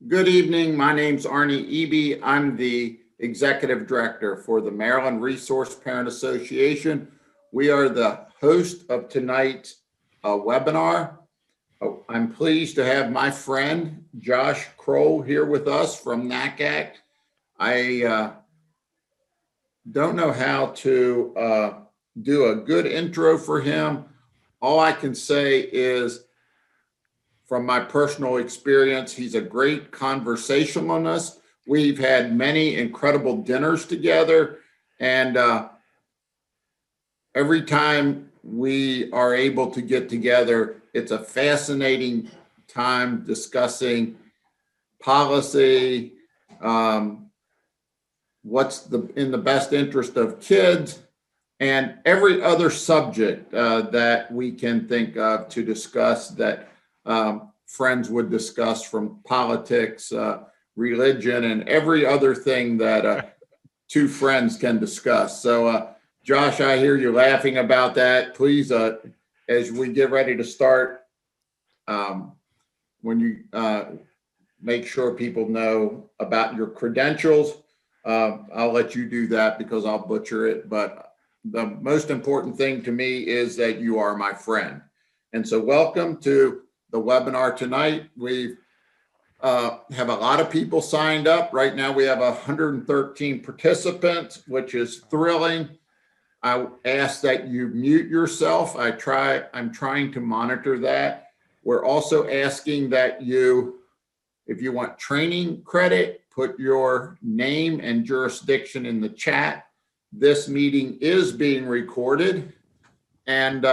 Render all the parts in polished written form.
Good evening. My name's Arnie Eby. I'm the Executive Director for the Maryland Resource Parent Association. We are the host of tonight's webinar. I'm pleased to have my friend Josh Kroll here with us from NACAC. I don't know how to do a good intro for him. All I can say is, from my personal experience, he's a great conversationalist. We've had many incredible dinners together, and every time we are able to get together, it's a fascinating time discussing policy, what's in the best interest of kids, and every other subject that we can think of to discuss that friends would discuss, from politics, religion, and every other thing that two friends can discuss. So, Josh, I hear you laughing about that. Please, as we get ready to start, when you make sure people know about your credentials, I'll let you do that because I'll butcher it. But the most important thing to me is that you are my friend. And so welcome to the webinar tonight. We have a lot of people signed up. Right now we have 113 participants, which is thrilling. I ask that you mute yourself. I'm trying to monitor that. We're also asking that you, if you want training credit, put your name and jurisdiction in the chat. This meeting is being recorded, and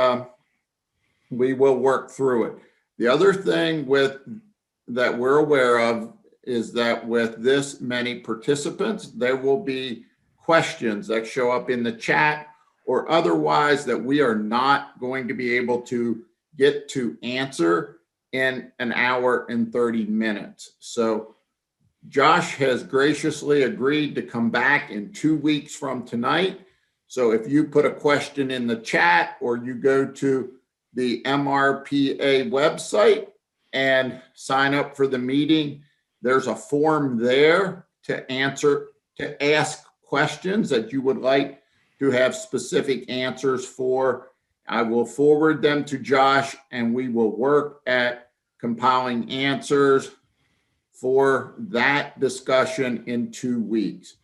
we will work through it. The other thing that we're aware of is that with this many participants, there will be questions that show up in the chat or otherwise that we are not going to be able to get to answer in an hour and 30 minutes. So Josh has graciously agreed to come back in 2 weeks from tonight. So if you put a question in the chat or you go to the MRPA website and sign up for the meeting, there's a form there to ask questions that you would like to have specific answers for. I will forward them to Josh, and we will work at compiling answers for that discussion in 2 weeks.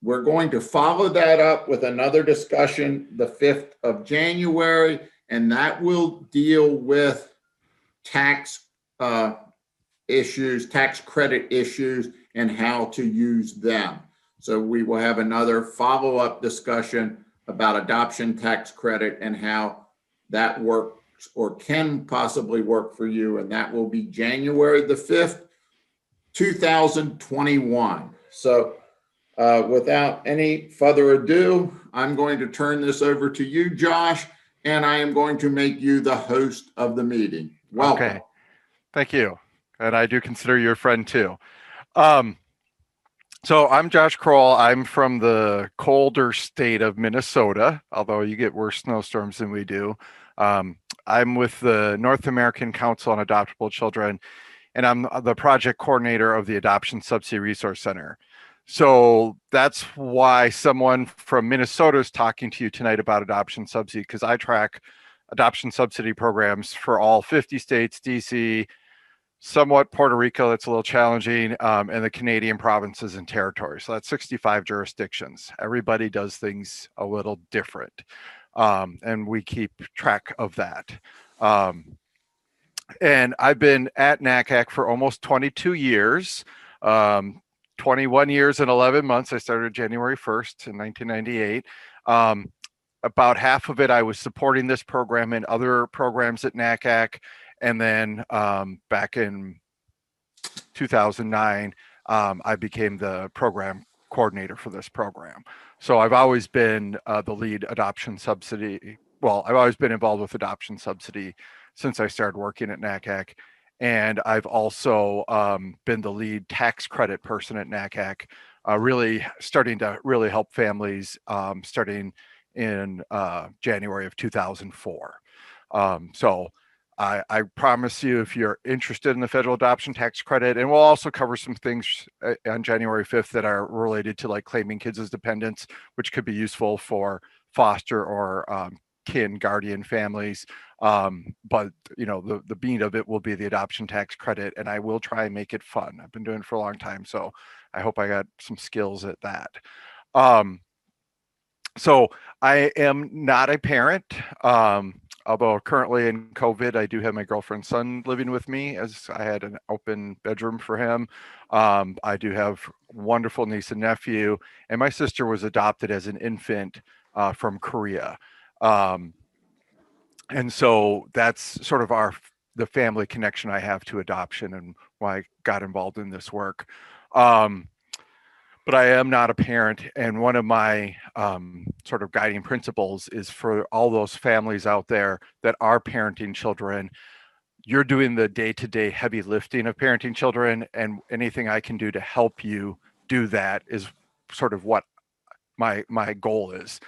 We're going to follow that up with another discussion the 5th of January, and that will deal with tax issues, tax credit issues, and how to use them. So we will have another follow-up discussion about adoption tax credit and how that works or can possibly work for you, and that will be January the 5th, 2021. So without any further ado, I'm going to turn this over to you, Josh, and I am going to make you the host of the meeting. Welcome. Okay. Thank you. And I do consider you a friend too. So I'm Josh Kroll. I'm from the colder state of Minnesota, although you get worse snowstorms than we do. I'm with the North American Council on Adoptable Children, and I'm the project coordinator of the Adoption Subsidy Resource Center. So that's why someone from Minnesota is talking to you tonight about adoption subsidy, because I track adoption subsidy programs for all 50 states, DC, somewhat Puerto Rico, that's a little challenging, and the Canadian provinces and territories. So that's 65 jurisdictions. Everybody does things a little different, and we keep track of that. And I've been at NACAC for almost 22 years, 21 years and 11 months. I started January 1st in 1998. About half of it, I was supporting this program and other programs at NACAC. And then back in 2009, I became the program coordinator for this program. So I've always been the lead adoption subsidy. Well, I've always been involved with adoption subsidy since I started working at NACAC. And I've also been the lead tax credit person at NACAC, really starting to really help families starting in January of 2004. So I promise you, if you're interested in the federal adoption tax credit, and we'll also cover some things on January 5th that are related to like claiming kids as dependents, which could be useful for foster or kin, guardian families. But the meat of it will be the adoption tax credit, and I will try and make it fun. I've been doing it for a long time, so I hope I got some skills at that. So I am not a parent. Although currently in COVID, I do have my girlfriend's son living with me, as I had an open bedroom for him. I do have wonderful niece and nephew, and my sister was adopted as an infant from Korea. And so that's sort of the family connection I have to adoption and why I got involved in this work. But I am not a parent, and one of my sort of guiding principles is for all those families out there that are parenting children. You're doing the day-to-day heavy lifting of parenting children, and anything I can do to help you do that is sort of what my goal is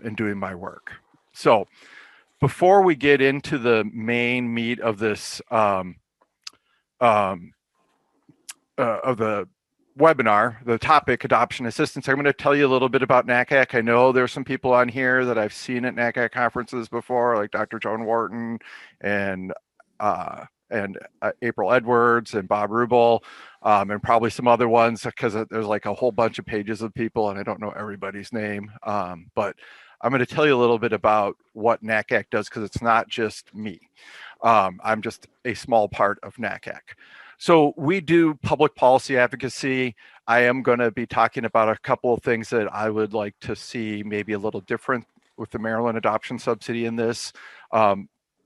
in doing my work. So before we get into the main meat of this of the webinar, the topic, adoption assistance, I'm going to tell you a little bit about NACAC. I know there's some people on here that I've seen at NACAC conferences before, like Dr. Joan Wharton and April Edwards and Bob Rubel, and probably some other ones, because there's like a whole bunch of pages of people and I don't know everybody's name. But I'm going to tell you a little bit about what NACAC does, because it's not just me. I'm just a small part of NACAC. So we do public policy advocacy. I am going to be talking about a couple of things that I would like to see maybe a little different with the Maryland adoption subsidy in this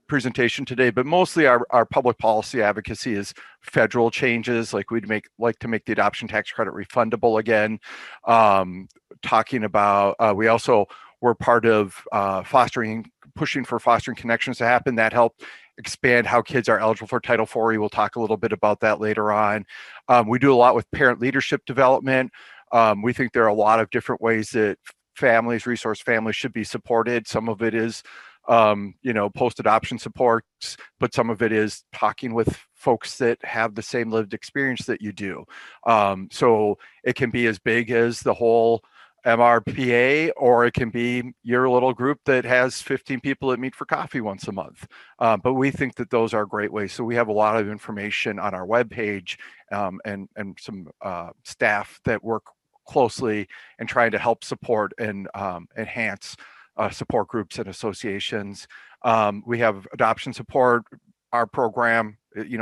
presentation today, but mostly our public policy advocacy is federal changes, like we'd like to make the adoption tax credit refundable again. Talking about, we also were part of pushing for fostering connections to happen. That helped expand how kids are eligible for Title IV. We'll talk a little bit about that later on. We do a lot with parent leadership development. We think there are a lot of different ways that resource families should be supported. Some of it is, post-adoption supports, but some of it is talking with folks that have the same lived experience that you do. So it can be as big as the whole MRPA, or it can be your little group that has 15 people that meet for coffee once a month. But we think that those are great ways. So we have a lot of information on our webpage, and some staff that work closely and trying to help support and enhance support groups and associations. We have adoption support. Our program,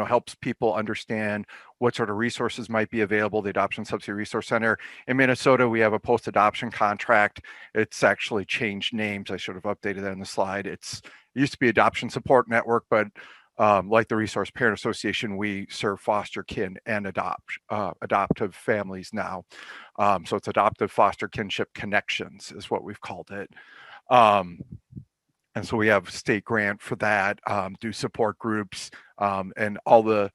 helps people understand what sort of resources might be available. The Adoption Subsidy Resource Center in Minnesota, we have a post-adoption contract. It's actually changed names. I should have updated that in the slide. It used to be Adoption Support Network, but like the Resource Parent Association, we serve foster kin and adoptive families now. So it's Adoptive Foster Kinship Connections is what we've called it. And so we have state grant for that, do support groups, and all the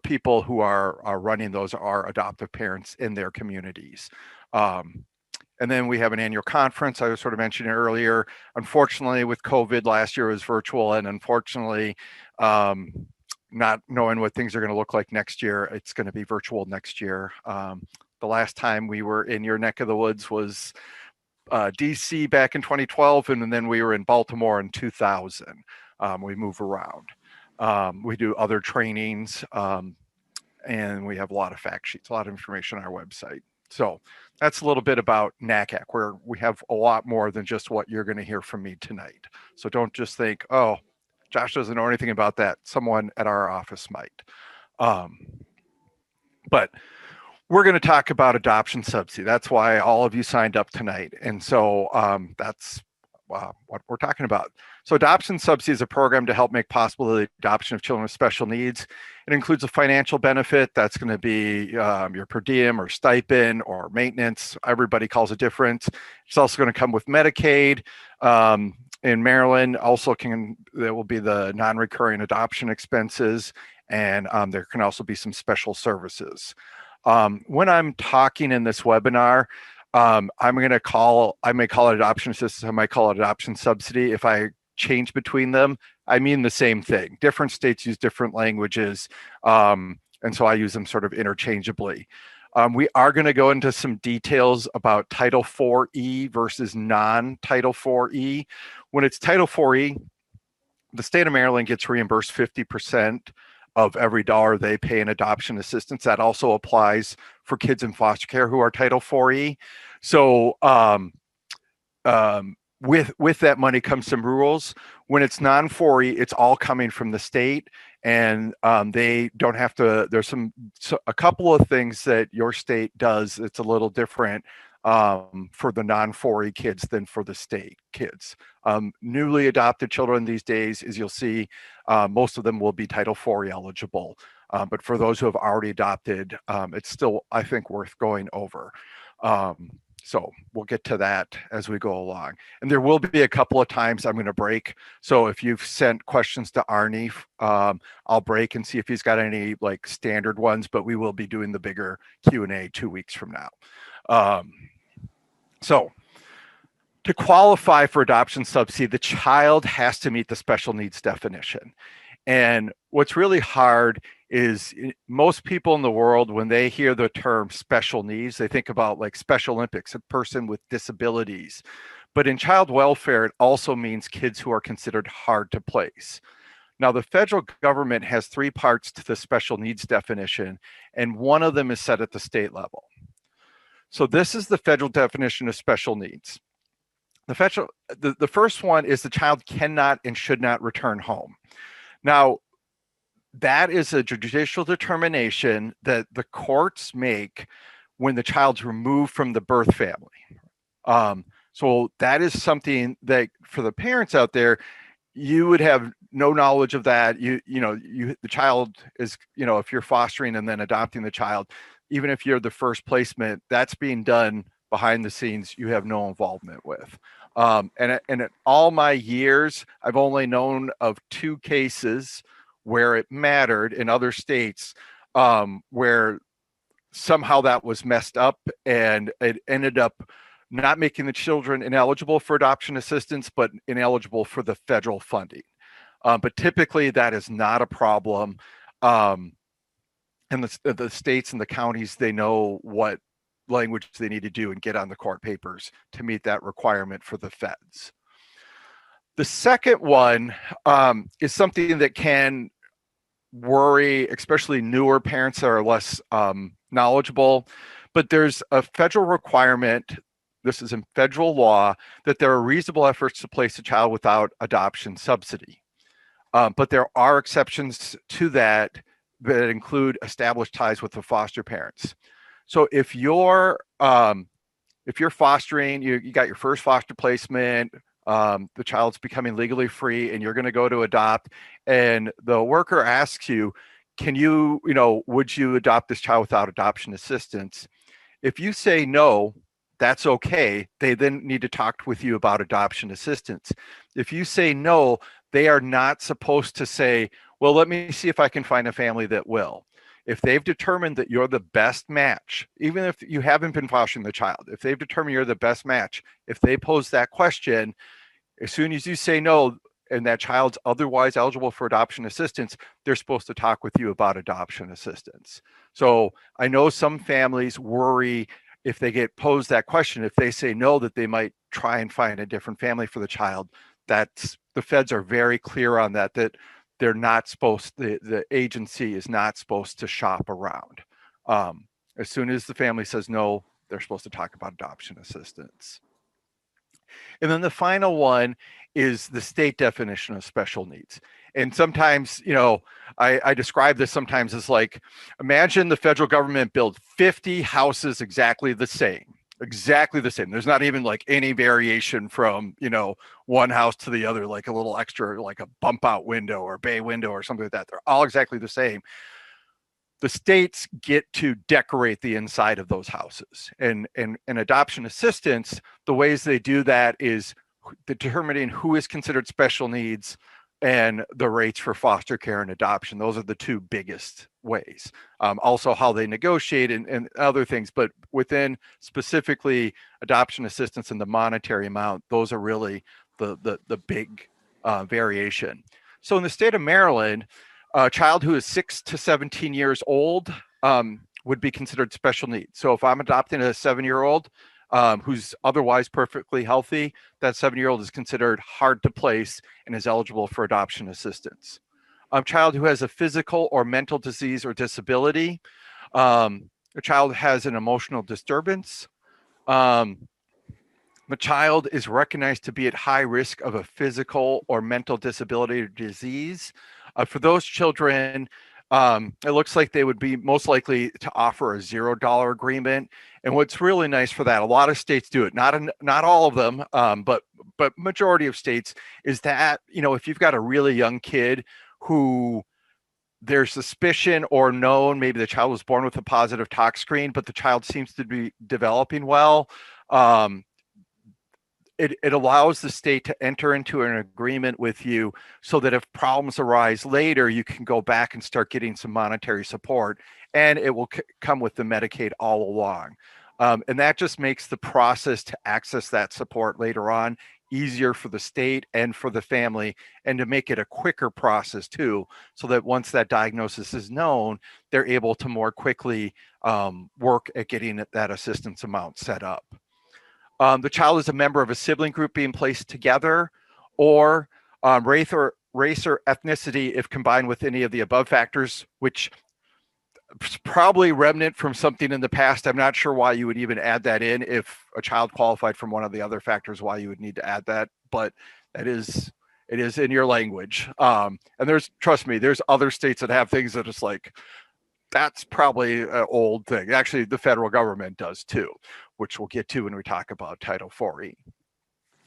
people who are running those are adoptive parents in their communities. And then we have an annual conference. I was sort of mentioning earlier. Unfortunately, with COVID, last year was virtual, and unfortunately, not knowing what things are going to look like next year, it's going to be virtual next year. The last time we were in your neck of the woods was DC back in 2012, and then we were in Baltimore in 2000. We move around. We do other trainings, and we have a lot of fact sheets, a lot of information on our website. So that's a little bit about NACAC, where we have a lot more than just what you're going to hear from me tonight. So don't just think, oh, Josh doesn't know anything about that. Someone at our office might. But we're going to talk about adoption subsidy. That's why all of you signed up tonight. And so that's what we're talking about. So adoption subsidy is a program to help make possible the adoption of children with special needs. It includes a financial benefit. That's going to be your per diem or stipend or maintenance. Everybody calls it different. It's also going to come with Medicaid. In Maryland, also there will be the non-recurring adoption expenses, and there can also be some special services. When I'm talking in this webinar, I may call it adoption assistance, I might call it adoption subsidy. If I change between them, I mean the same thing. Different states use different languages, and so I use them sort of interchangeably. We are going to go into some details about Title 4E versus non-Title 4E. When it's Title 4E, the state of Maryland gets reimbursed 50% of every dollar they pay in adoption assistance. That also applies for kids in foster care who are Title 4E. So with that money comes some rules. When it's non-4E, it's all coming from the state, and they don't have to. There's a couple of things that your state does. It's a little different for the non-4E kids than for the state kids. Newly adopted children these days, as you'll see, most of them will be Title 4E eligible. But for those who have already adopted, it's still, I think, worth going over. So we'll get to that as we go along. And there will be a couple of times I'm going to break. So if you've sent questions to Arnie, I'll break and see if he's got any like standard ones, but we will be doing the bigger Q&A 2 weeks from now. So to qualify for adoption subsidy, the child has to meet the special needs definition. And what's really hard is most people in the world, when they hear the term special needs, they think about like Special Olympics, a person with disabilities. But in child welfare, it also means kids who are considered hard to place. Now, the federal government has 3 parts to the special needs definition, and one of them is set at the state level. So this is the federal definition of special needs. The first one is the child cannot and should not return home. Now, that is a judicial determination that the courts make when the child's removed from the birth family. So that is something that for the parents out there, you would have no knowledge of that. The child is, if you're fostering and then adopting the child, even if you're the first placement, that's being done behind the scenes, you have no involvement with. And in all my years, I've only known of 2 cases where it mattered in other states, where somehow that was messed up and it ended up not making the children ineligible for adoption assistance, but ineligible for the federal funding. But typically that is not a problem. And the states and the counties, they know what language they need to do and get on the court papers to meet that requirement for the feds. The second one is something that can worry, especially newer parents that are less knowledgeable, but there's a federal requirement, this is in federal law, that there are reasonable efforts to place a child without adoption subsidy. But there are exceptions to that include established ties with the foster parents. So if you're fostering, you got your first foster placement, the child's becoming legally free and you're going to go to adopt, and the worker asks you, would you adopt this child without adoption assistance? If you say no, that's okay. They then need to talk with you about adoption assistance. If you say no, they are not supposed to say, well, let me see if I can find a family that will. If they've determined that you're the best match, even if you haven't been fostering the child, if they've determined you're the best match, if they pose that question, as soon as you say no, and that child's otherwise eligible for adoption assistance, they're supposed to talk with you about adoption assistance. So I know some families worry if they get posed that question, if they say no, that they might try and find a different family for the child. That's, the feds are very clear on that, that they're not supposed, the agency is not supposed to shop around. As soon as the family says no, they're supposed to talk about adoption assistance. And then the final one is the state definition of special needs. And sometimes, I describe this sometimes as like, imagine the federal government build 50 houses exactly the same. There's not even like any variation from, one house to the other, like a little extra, like a bump out window or bay window or something like that. They're all exactly the same. The states get to decorate the inside of those houses. And adoption assistance, the ways they do that is determining who is considered special needs and the rates for foster care and adoption. Those are the 2 biggest ways. Also how they negotiate and other things, but within specifically adoption assistance and the monetary amount, those are really the big variation. So in the state of Maryland, a child who is 6 to 17 years old would be considered special needs. So if I'm adopting a 7-year-old who's otherwise perfectly healthy, that 7-year-old is considered hard to place and is eligible for adoption assistance. A child who has a physical or mental disease or disability, a child has an emotional disturbance, the child is recognized to be at high risk of a physical or mental disability or disease. For those children, it looks like they would be most likely to offer a $0 agreement. And what's really nice for that, a lot of states do it, not all of them, but majority of states, is that, you know, if you've got a really young kid who there's suspicion or known, maybe the child was born with a positive tox screen, but the child seems to be developing well, it allows the state to enter into an agreement with you so that if problems arise later, you can go back and start getting some monetary support, and it will come with the Medicaid all along. And that just makes the process to access that support later on easier for the state and for the family, and to make it a quicker process too, so that once that diagnosis is known, they're able to more quickly work at getting that assistance amount set up. The child is a member of a sibling group being placed together, or race or ethnicity if combined with any of the above factors, which is probably remnant from something in the past. I'm not sure why you would even add that in if a child qualified from one of the other factors, why you would need to add that, but it is in your language. And trust me, there's other states that have things that is like, that's probably an old thing. Actually, the federal government does too, which we'll get to when we talk about Title 4E.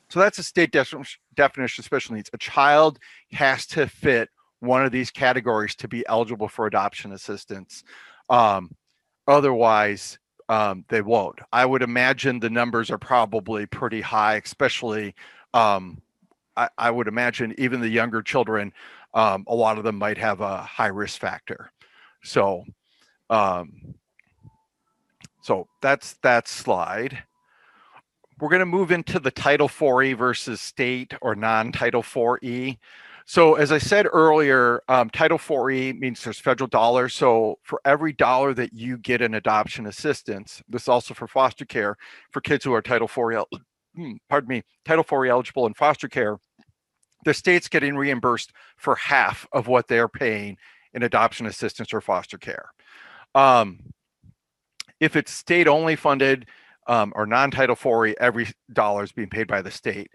So that's a state definition of special needs. A child has to fit one of these categories to be eligible for adoption assistance. Otherwise, they won't. I would imagine the numbers are probably pretty high, especially I would imagine even the younger children, a lot of them might have a high risk factor. So that's that slide. We're going to move into the Title 4E versus state or non-Title 4E. So as I said earlier, Title 4E means there's federal dollars. So for every dollar that you get in adoption assistance, this is also for foster care for kids who are Title 4E, Title 4E eligible in foster care, the state's getting reimbursed for half of what they're paying in adoption assistance or foster care. If it's state only funded or non-Title 4E, every dollar is being paid by the state.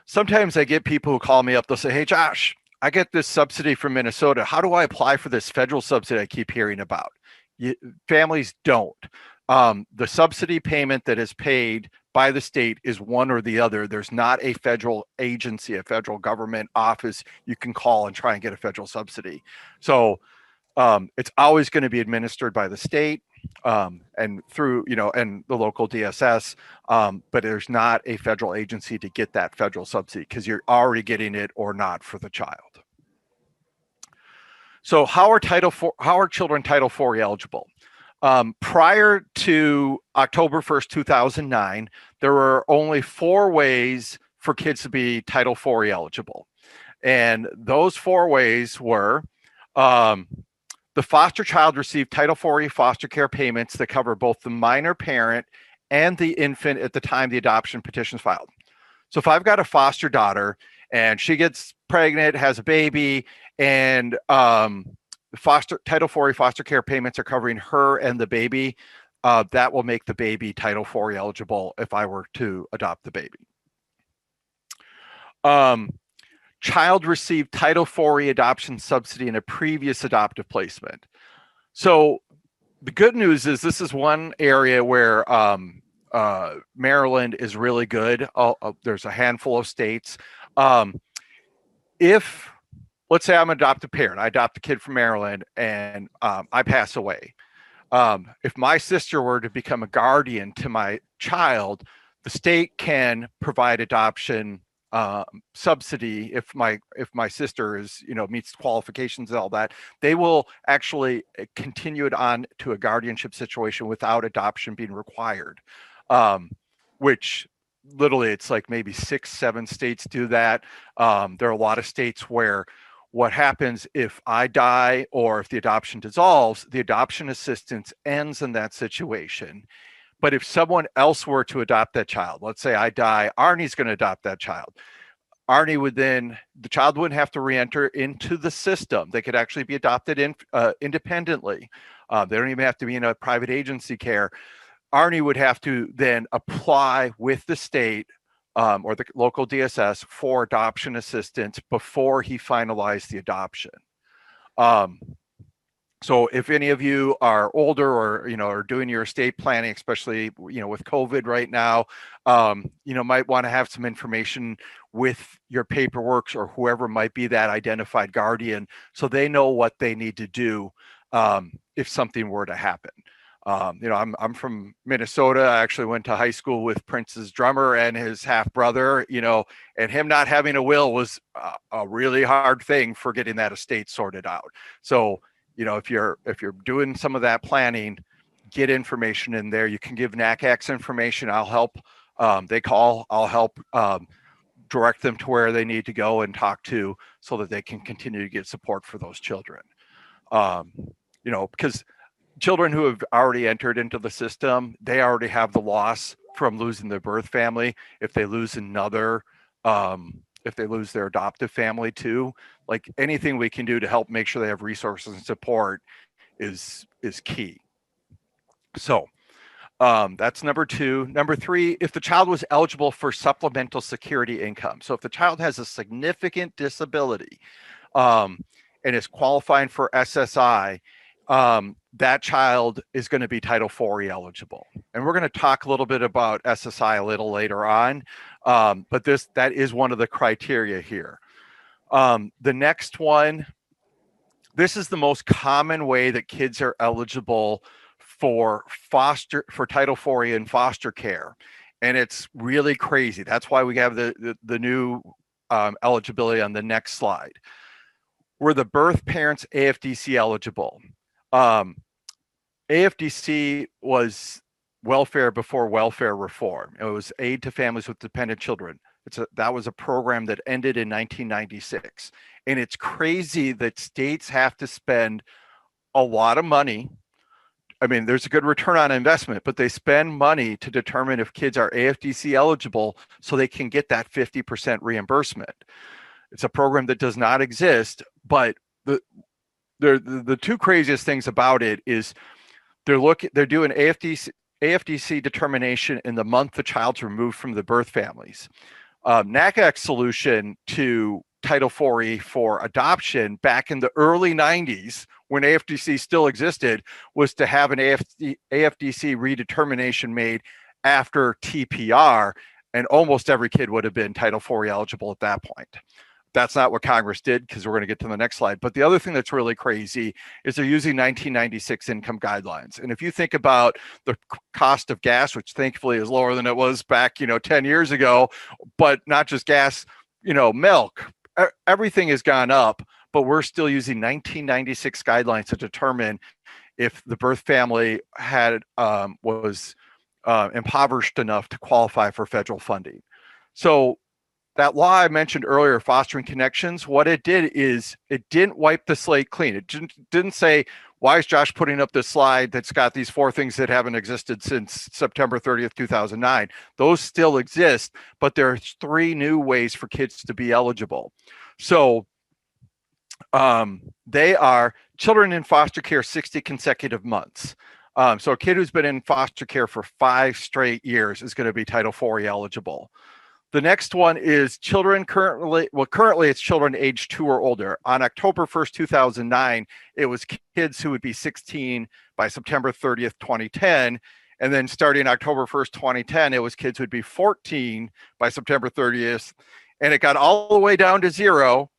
Sometimes I get people who call me up, they'll say, hey, Josh, I get this subsidy from Minnesota. How do I apply for this federal subsidy I keep hearing about? Families don't. The subsidy payment that is paid by the state is one or the other. There's not a federal agency, a federal government office you can call and try and get a federal subsidy. So it's always going to be administered by the state and through, and the local DSS, but there's not a federal agency to get that federal subsidy because you're already getting it or not for the child. So how are children Title 4 eligible? Prior to October 1st, 2009, there were only 4 ways for kids to be Title 4 eligible. And those 4 ways were, the foster child received Title 4E foster care payments that cover both the minor parent and the infant at the time the adoption petition is filed. So if I've got a foster daughter and she gets pregnant, has a baby, and Title 4E foster care payments are covering her and the baby, that will make the baby Title 4E eligible if I were to adopt the baby. Child received Title 4E adoption subsidy in a previous adoptive placement. So the good news is this is one area where Maryland is really good. There's a handful of states. If, let's say I'm an adoptive parent, I adopt a kid from Maryland and I pass away. If my sister were to become a guardian to my child, the state can provide adoption subsidy if my sister is meets qualifications and all that. They will actually continue it on to a guardianship situation without adoption being required, which literally it's like maybe 6-7 states do that. There are a lot of states where What happens if I die or if the adoption dissolves, the adoption assistance ends in that situation. But if someone else were to adopt that child, let's say I die, Arnie's going to adopt that child. Arnie would then, the child wouldn't have to re-enter into the system. They could actually be adopted independently. They don't even have to be in a private agency care. Arnie would have to then apply with the state or the local DSS for adoption assistance before he finalized the adoption. So if any of you are older or, are doing your estate planning, especially, with COVID right now, might want to have some information with your paperwork or whoever might be that identified guardian, so they know what they need to do if something were to happen. I'm from Minnesota. I actually went to high school with Prince's drummer and his half brother, and him not having a will was a really hard thing for getting that estate sorted out. So, if you're doing some of that planning, get information in there. You can give NACAC's information. I'll help. I'll help direct them to where they need to go and talk to, so that they can continue to get support for those children. Because children who have already entered into the system, they already have the loss from losing their birth family. If they lose if they lose their adoptive family too, like anything we can do to help make sure they have resources and support is key. So that's number 2. Number 3, if the child was eligible for supplemental security income. So if the child has a significant disability and is qualifying for SSI, that child is going to be Title IV eligible. And we're going to talk a little bit about SSI a little later on, but that is one of the criteria here. The next one, this is the most common way that kids are eligible for Title IV in foster care. And it's really crazy. That's why we have the new eligibility on the next slide. Were the birth parents AFDC eligible? AFDC was welfare before welfare reform. It was aid to families with dependent children. That was a program that ended in 1996. And it's crazy that states have to spend a lot of money. I mean, there's a good return on investment, but they spend money to determine if kids are AFDC eligible so they can get that 50% reimbursement. It's a program that does not exist, but the two craziest things about it is they're doing AFDC determination in the month the child's removed from the birth families. NACAC's solution to Title IV for adoption back in the early 90s, when AFDC still existed, was to have an AFDC redetermination made after TPR, and almost every kid would have been Title IV eligible at that point. That's not what Congress did, because we're going to get to the next slide. But the other thing that's really crazy is they're using 1996 income guidelines. And if you think about the cost of gas, which thankfully is lower than it was back, 10 years ago, but not just gas, milk, everything has gone up, but we're still using 1996 guidelines to determine if the birth family was impoverished enough to qualify for federal funding. So that law I mentioned earlier, Fostering Connections, what it did is it didn't wipe the slate clean. It didn't say, why is Josh putting up this slide that's got these 4 things that haven't existed since September 30th, 2009? Those still exist, but there are 3 new ways for kids to be eligible. So they are children in foster care 60 consecutive months. So a kid who's been in foster care for 5 straight years is going to be Title IV eligible. The next one is currently it's children age 2 or older. On October 1st, 2009, it was kids who would be 16 by September 30th, 2010. And then starting October 1st, 2010, it was kids who would be 14 by September 30th. And it got all the way down to 0.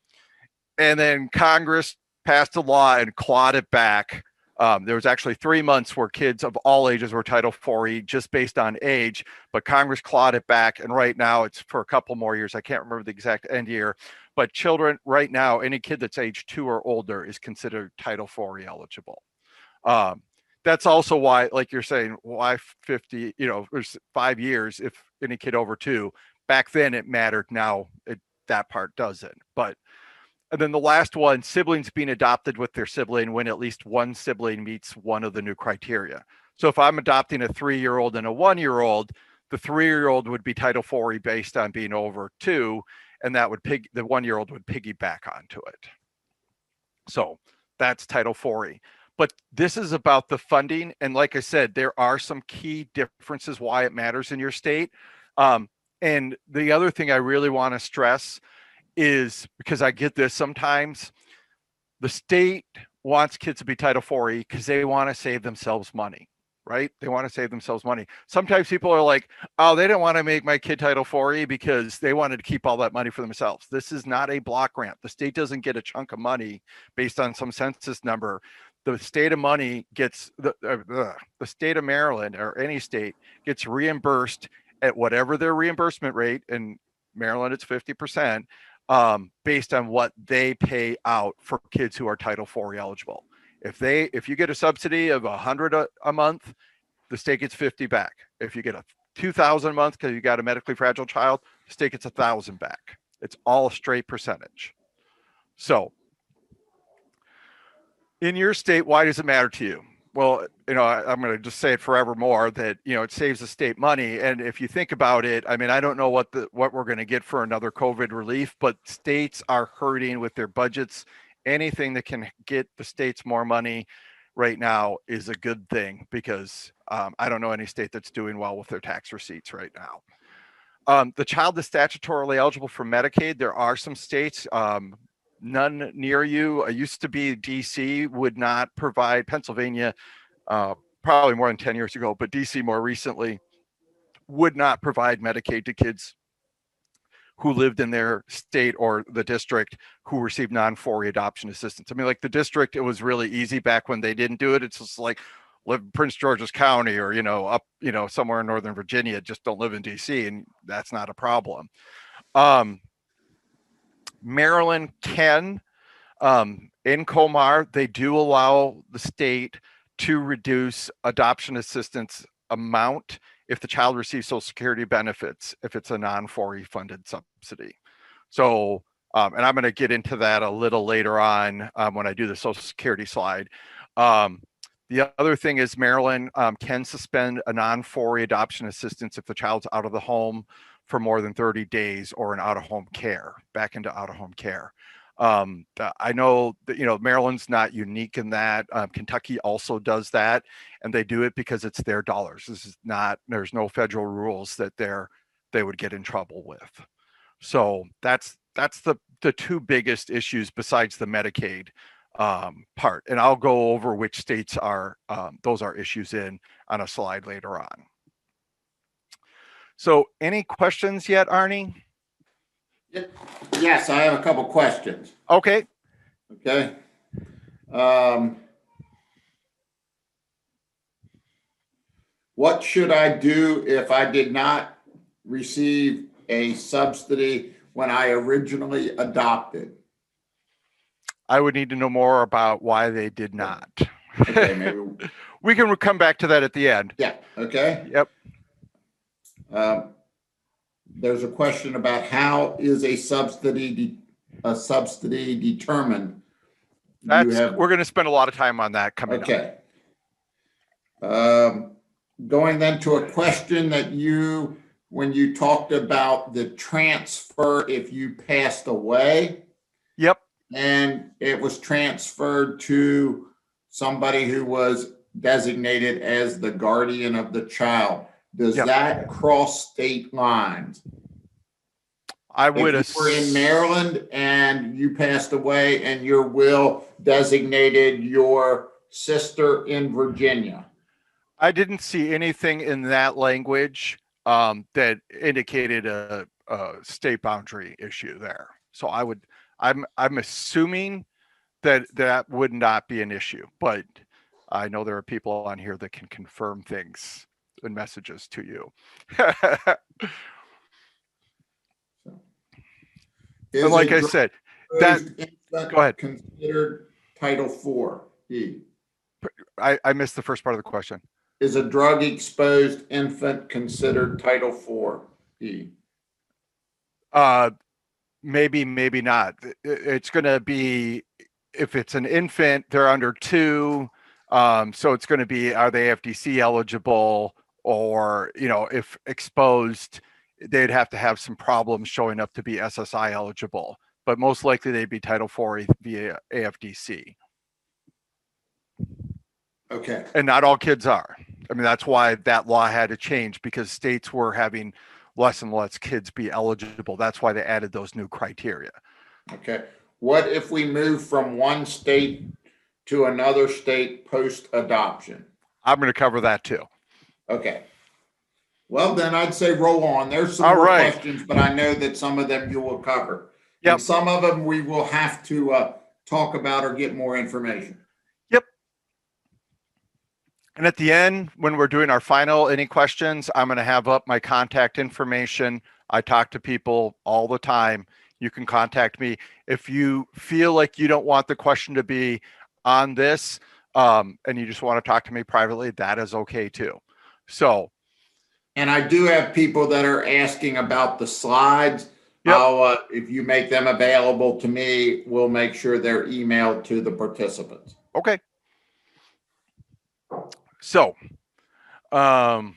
And then Congress passed a law and clawed it back. There was actually 3 months where kids of all ages were Title IV just based on age, but Congress clawed it back. And right now it's for a couple more years. I can't remember the exact end year, but children right now, any kid that's age 2 or older is considered Title IV eligible. That's also why, like you're saying, why 50, there's 5 years if any kid over 2. Back then it mattered. Now that part doesn't. But And then the last one, siblings being adopted with their sibling when at least one sibling meets one of the new criteria. So if I'm adopting a 3-year-old and a 1-year-old, the 3-year-old would be Title IV based on being over 2, and that would the 1-year-old would piggyback onto it. So that's Title IV. But this is about the funding. And like I said, there are some key differences why it matters in your state. And the other thing I really want to stress is, because I get this sometimes, the state wants kids to be Title IV because they want to save themselves money, right? They want to save themselves money. Sometimes people are like, oh, they didn't want to make my kid Title IV because they wanted to keep all that money for themselves. This is not a block grant. The state doesn't get a chunk of money based on some census number. The state of money gets, the state of Maryland or any state gets reimbursed at whatever their reimbursement rate. In Maryland, it's 50%. Based on what they pay out for kids who are Title IV eligible. If you get a subsidy of $100 a month, the state gets 50 back. If you get a $2,000 a month because you got a medically fragile child, the state gets 1,000 back. It's all a straight percentage. So in your state, why does it matter to you? Well, I'm going to just say it forevermore that, it saves the state money. And if you think about it, I mean, I don't know what we're going to get for another COVID relief, but states are hurting with their budgets. Anything that can get the states more money right now is a good thing, because I don't know any state that's doing well with their tax receipts right now. The child is statutorily eligible for Medicaid. There are some states, none near you. It used to be DC would not provide. Pennsylvania, probably more than 10 years ago, but DC more recently would not provide Medicaid to kids who lived in their state or the district who received non-4E adoption assistance. I mean, like the district, it was really easy back when they didn't do it. It's just like live in Prince George's County or, up, somewhere in Northern Virginia, just don't live in DC, and that's not a problem. Maryland can, in Comar, they do allow the state to reduce adoption assistance amount if the child receives Social Security benefits, if it's a non-4E funded subsidy. So, and I'm going to get into that a little later on when I do the Social Security slide. The other thing is Maryland can suspend a non-4E adoption assistance if the child's out of the home for more than 30 days or in out-of-home care, back into out-of-home care. I know that, Maryland's not unique in that. Kentucky also does that, and they do it because it's their dollars. There's no federal rules that they would get in trouble with. So that's the two biggest issues besides the Medicaid part. And I'll go over which states those are issues on a slide later on. So any questions yet, Arnie? Yes, I have a couple questions. Okay. Okay. What should I do if I did not receive a subsidy when I originally adopted? I would need to know more about why they did not. Okay, maybe we can come back to that at the end. Yeah. Okay. Yep. There's a question about how is a subsidy determined? We're going to spend a lot of time on that coming up. Okay. Going then to a question that when you talked about the transfer if you passed away. Yep. And it was transferred to somebody who was designated as the guardian of the child. Does that cross state lines? I would if you were in Maryland and you passed away and your will designated your sister in Virginia. I didn't see anything in that language that indicated a state boundary issue there. So I'm assuming that would not be an issue, but I know there are people on here that can confirm things and messages to you. And like I said, go ahead. Considered Title IV. I missed the first part of the question. Is a drug exposed infant considered Title IV? maybe, maybe not. It's going to be, if it's an infant, they're under 2. So it's going to be, are they FDC eligible, or, if exposed, they'd have to have some problems showing up to be SSI eligible, but most likely they'd be Title IV via AFDC. Okay. And not all kids are. I mean, that's why that law had to change, because states were having less and less kids be eligible. That's why they added those new criteria. Okay. What if we move from one state to another state post-adoption? I'm going to cover that too. Okay. Well, then I'd say roll on. There's some All more right. questions, but I know that some of them you will cover. Yep. And some of them we will have to talk about or get more information. Yep. And at the end, when we're doing our final, any questions, I'm going to have up my contact information. I talk to people all the time. You can contact me. If you feel like you don't want the question to be on this, and you just want to talk to me privately, that is okay too. So. And I do have people that are asking about the slides. Yep. If you make them available to me, we'll make sure they're emailed to the participants. Okay. So, so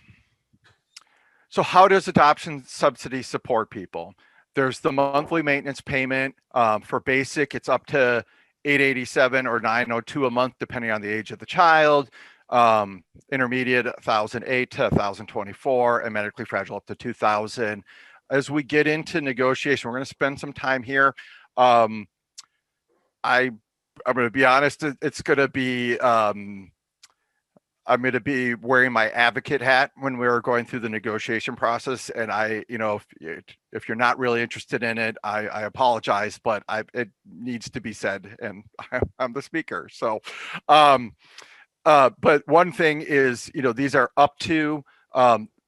how does adoption subsidy support people? There's the monthly maintenance payment. For basic, it's up to $887 or $902 a month, depending on the age of the child. Intermediate, $1,008 to $1,024, and medically fragile up to $2,000. As we get into negotiation, we're going to spend some time here. I'm going to be honest. It's going to be. I'm going to be wearing my advocate hat when we're going through the negotiation process. And if you're not really interested in it, I apologize, but it needs to be said, and I'm the speaker. So, but one thing is, these are up to,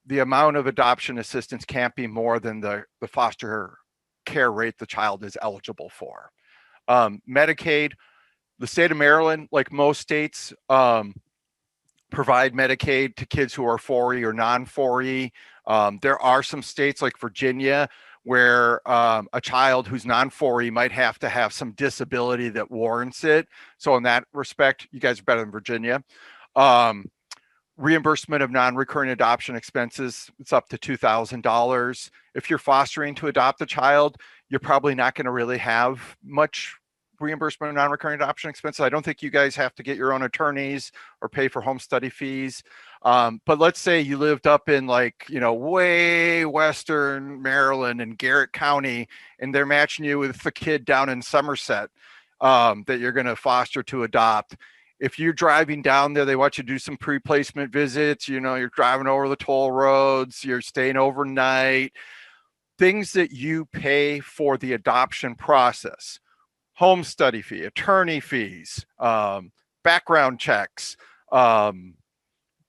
the amount of adoption assistance can't be more than the foster care rate the child is eligible for. Medicaid, the state of Maryland, like most states, provide Medicaid to kids who are 4E or non-4E. There are some states like Virginia where a child who's non-4E might have to have some disability that warrants it. So in that respect, you guys are better than Virginia. Reimbursement of non-recurring adoption expenses, it's up to $2,000. If you're fostering to adopt a child, you're probably not going to really have much reimbursement of non-recurring adoption expenses. I don't think you guys have to get your own attorneys or pay for home study fees. But let's say you lived up in way Western Maryland and Garrett County, and they're matching you with a kid down in Somerset that you're going to foster to adopt. If you're driving down there, they want you to do some pre-placement visits. You're driving over the toll roads, you're staying overnight, things that you pay for the adoption process. Home study fee, attorney fees, background checks,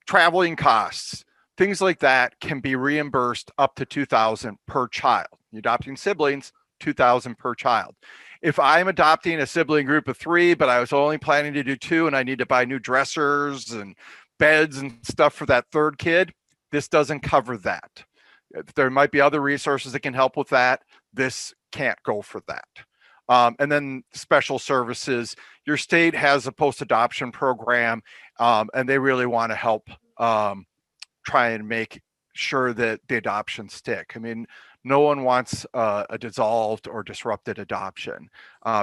traveling costs, things like that can be reimbursed up to $2,000 per child. You're adopting siblings, $2,000 per child. If I'm adopting a sibling group of 3, but I was only planning to do 2 and I need to buy new dressers and beds and stuff for that 3rd kid, this doesn't cover that. There might be other resources that can help with that. This can't go for that. And then special services, your state has a post-adoption program, and they really want to help try and make sure that the adoptions stick. I mean, no one wants a dissolved or disrupted adoption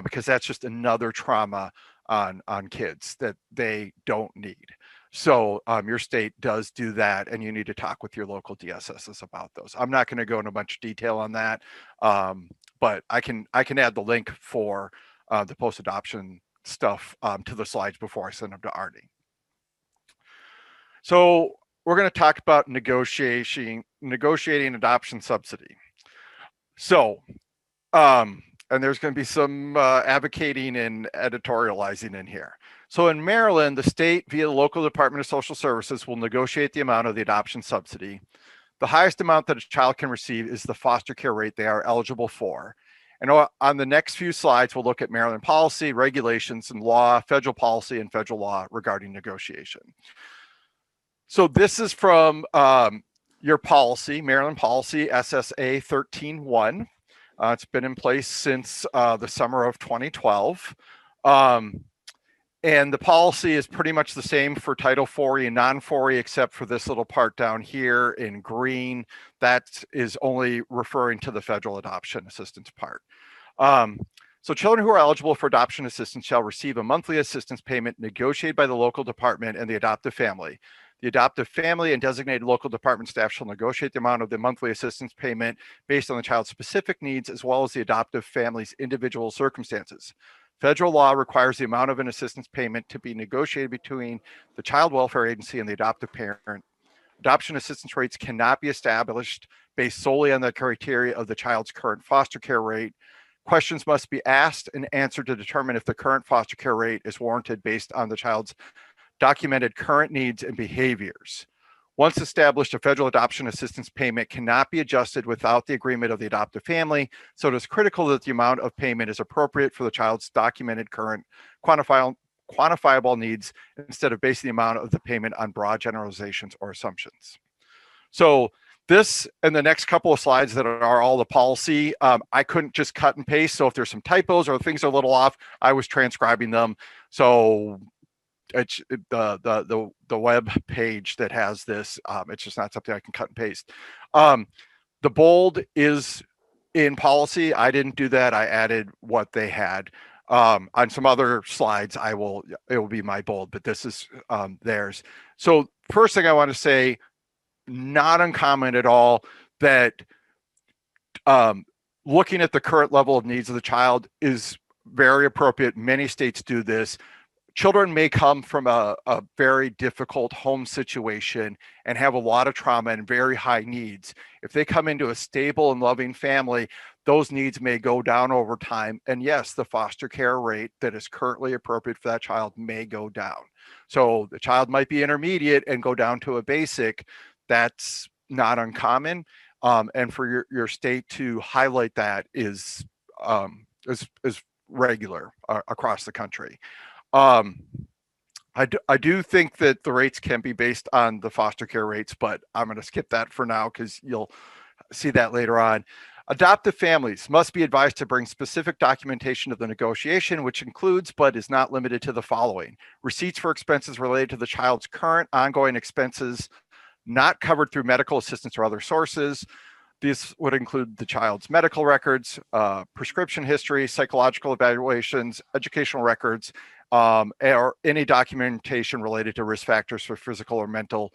because that's just another trauma on kids that they don't need. So your state does do that, and you need to talk with your local DSSs about those. I'm not going to go into much detail on that, but I can add the link for the post-adoption stuff to the slides before I send them to Arnie. So we're going to talk about negotiating adoption subsidy. So, and there's going to be some advocating and editorializing in here. So in Maryland, the state via the local Department of Social Services will negotiate the amount of the adoption subsidy. The highest amount that a child can receive is the foster care rate they are eligible for. And on the next few slides, we'll look at Maryland policy, regulations, and law, federal policy, and federal law regarding negotiation. So this is from your policy, Maryland policy, SSA 13.1. It's been in place since the summer of 2012. And the policy is pretty much the same for Title 4E and non-4E, except for this little part down here in green. That is only referring to the federal adoption assistance part. So children who are eligible for adoption assistance shall receive a monthly assistance payment negotiated by the local department and the adoptive family. The adoptive family and designated local department staff shall negotiate the amount of the monthly assistance payment based on the child's specific needs, as well as the adoptive family's individual circumstances. Federal law requires the amount of an assistance payment to be negotiated between the child welfare agency and the adoptive parent. Adoption assistance rates cannot be established based solely on the criteria of the child's current foster care rate. Questions must be asked and answered to determine if the current foster care rate is warranted based on the child's documented current needs and behaviors. Once established, a federal adoption assistance payment cannot be adjusted without the agreement of the adoptive family, so it is critical that the amount of payment is appropriate for the child's documented current quantifiable needs instead of basing the amount of the payment on broad generalizations or assumptions. So this and the next couple of slides that are all the policy, I couldn't just cut and paste. So if there's some typos or things are a little off, I was transcribing them. So it's the web page that has this. It's just not something I can cut and paste. The bold is in policy. I didn't do that. I added what they had. On some other slides, it will be my bold, but this is theirs. So first thing I want to say, not uncommon at all that looking at the current level of needs of the child is very appropriate. Many states do this. Children may come from a very difficult home situation and have a lot of trauma and very high needs. If they come into a stable and loving family, those needs may go down over time. And yes, the foster care rate that is currently appropriate for that child may go down. So the child might be intermediate and go down to a basic. That's not uncommon. And for your state to highlight that is regular across the country. I do think that the rates can be based on the foster care rates, but I'm going to skip that for now because you'll see that later on. Adoptive families must be advised to bring specific documentation of the negotiation, which includes but is not limited to the following: receipts for expenses related to the child's current ongoing expenses not covered through medical assistance or other sources. These would include the child's medical records, prescription history, psychological evaluations, educational records, or any documentation related to risk factors for physical or mental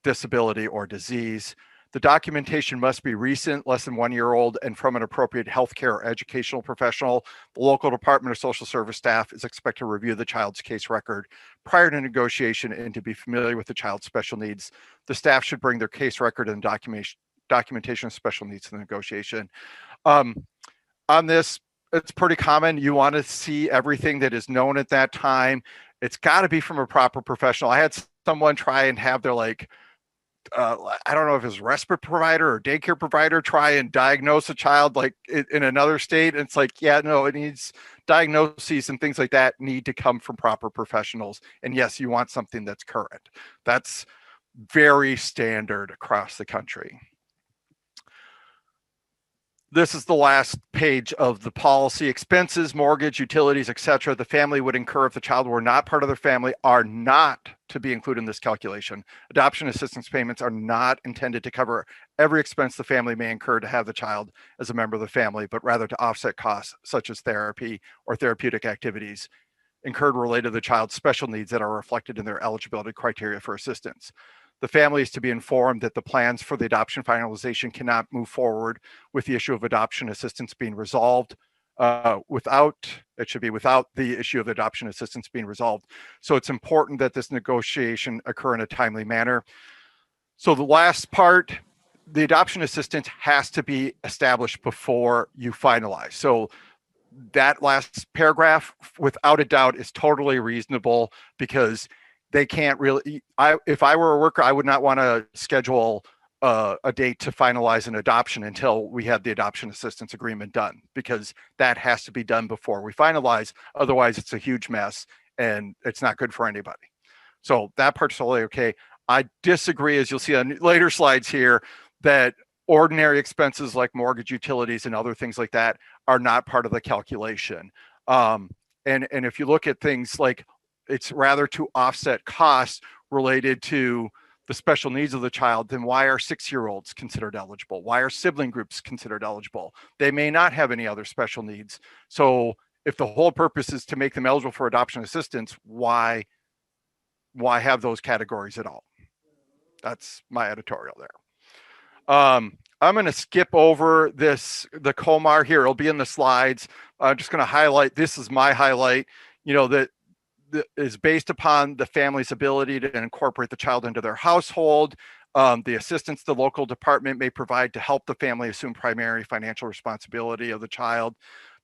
disability or disease. The documentation must be recent, less than 1 year old, and from an appropriate healthcare or educational professional. The local Department of Social Service staff is expected to review the child's case record prior to negotiation and to be familiar with the child's special needs. The staff should bring their case record and documentation of special needs to the negotiation. On this, it's pretty common. You want to see everything that is known at that time. It's got to be from a proper professional. I had someone try and have their I don't know if it's respite provider or daycare provider try and diagnose a child like in another state. And it's like, yeah, no, it needs diagnoses and things like that need to come from proper professionals. And yes, you want something that's current. That's very standard across the country. This is the last page of the policy. Expenses, mortgage, utilities, etc. the family would incur if the child were not part of their family are not to be included in this calculation. Adoption assistance payments are not intended to cover every expense the family may incur to have the child as a member of the family, but rather to offset costs such as therapy or therapeutic activities incurred related to the child's special needs that are reflected in their eligibility criteria for assistance. The family is to be informed that the plans for the adoption finalization cannot move forward with the issue of adoption assistance being resolved without the issue of adoption assistance being resolved. So it's important that this negotiation occur in a timely manner. So the last part, the adoption assistance has to be established before you finalize. So that last paragraph, without a doubt, is totally reasonable because they can't really, if I were a worker, I would not want to schedule a date to finalize an adoption until we had the adoption assistance agreement done, because that has to be done before we finalize. Otherwise, it's a huge mess and it's not good for anybody. So that part's totally okay. I disagree, as you'll see on later slides here, that ordinary expenses like mortgage, utilities, and other things like that are not part of the calculation. And if you look at things like it's rather to offset costs related to the special needs of the child, then why are 6-year-olds considered eligible? Why are sibling groups considered eligible? They may not have any other special needs. So if the whole purpose is to make them eligible for adoption assistance, why have those categories at all? That's my editorial there. I'm going to skip over the COMAR here. It'll be in the slides. I'm just going to highlight, this is my highlight, that is based upon the family's ability to incorporate the child into their household, the assistance the local department may provide to help the family assume primary financial responsibility of the child.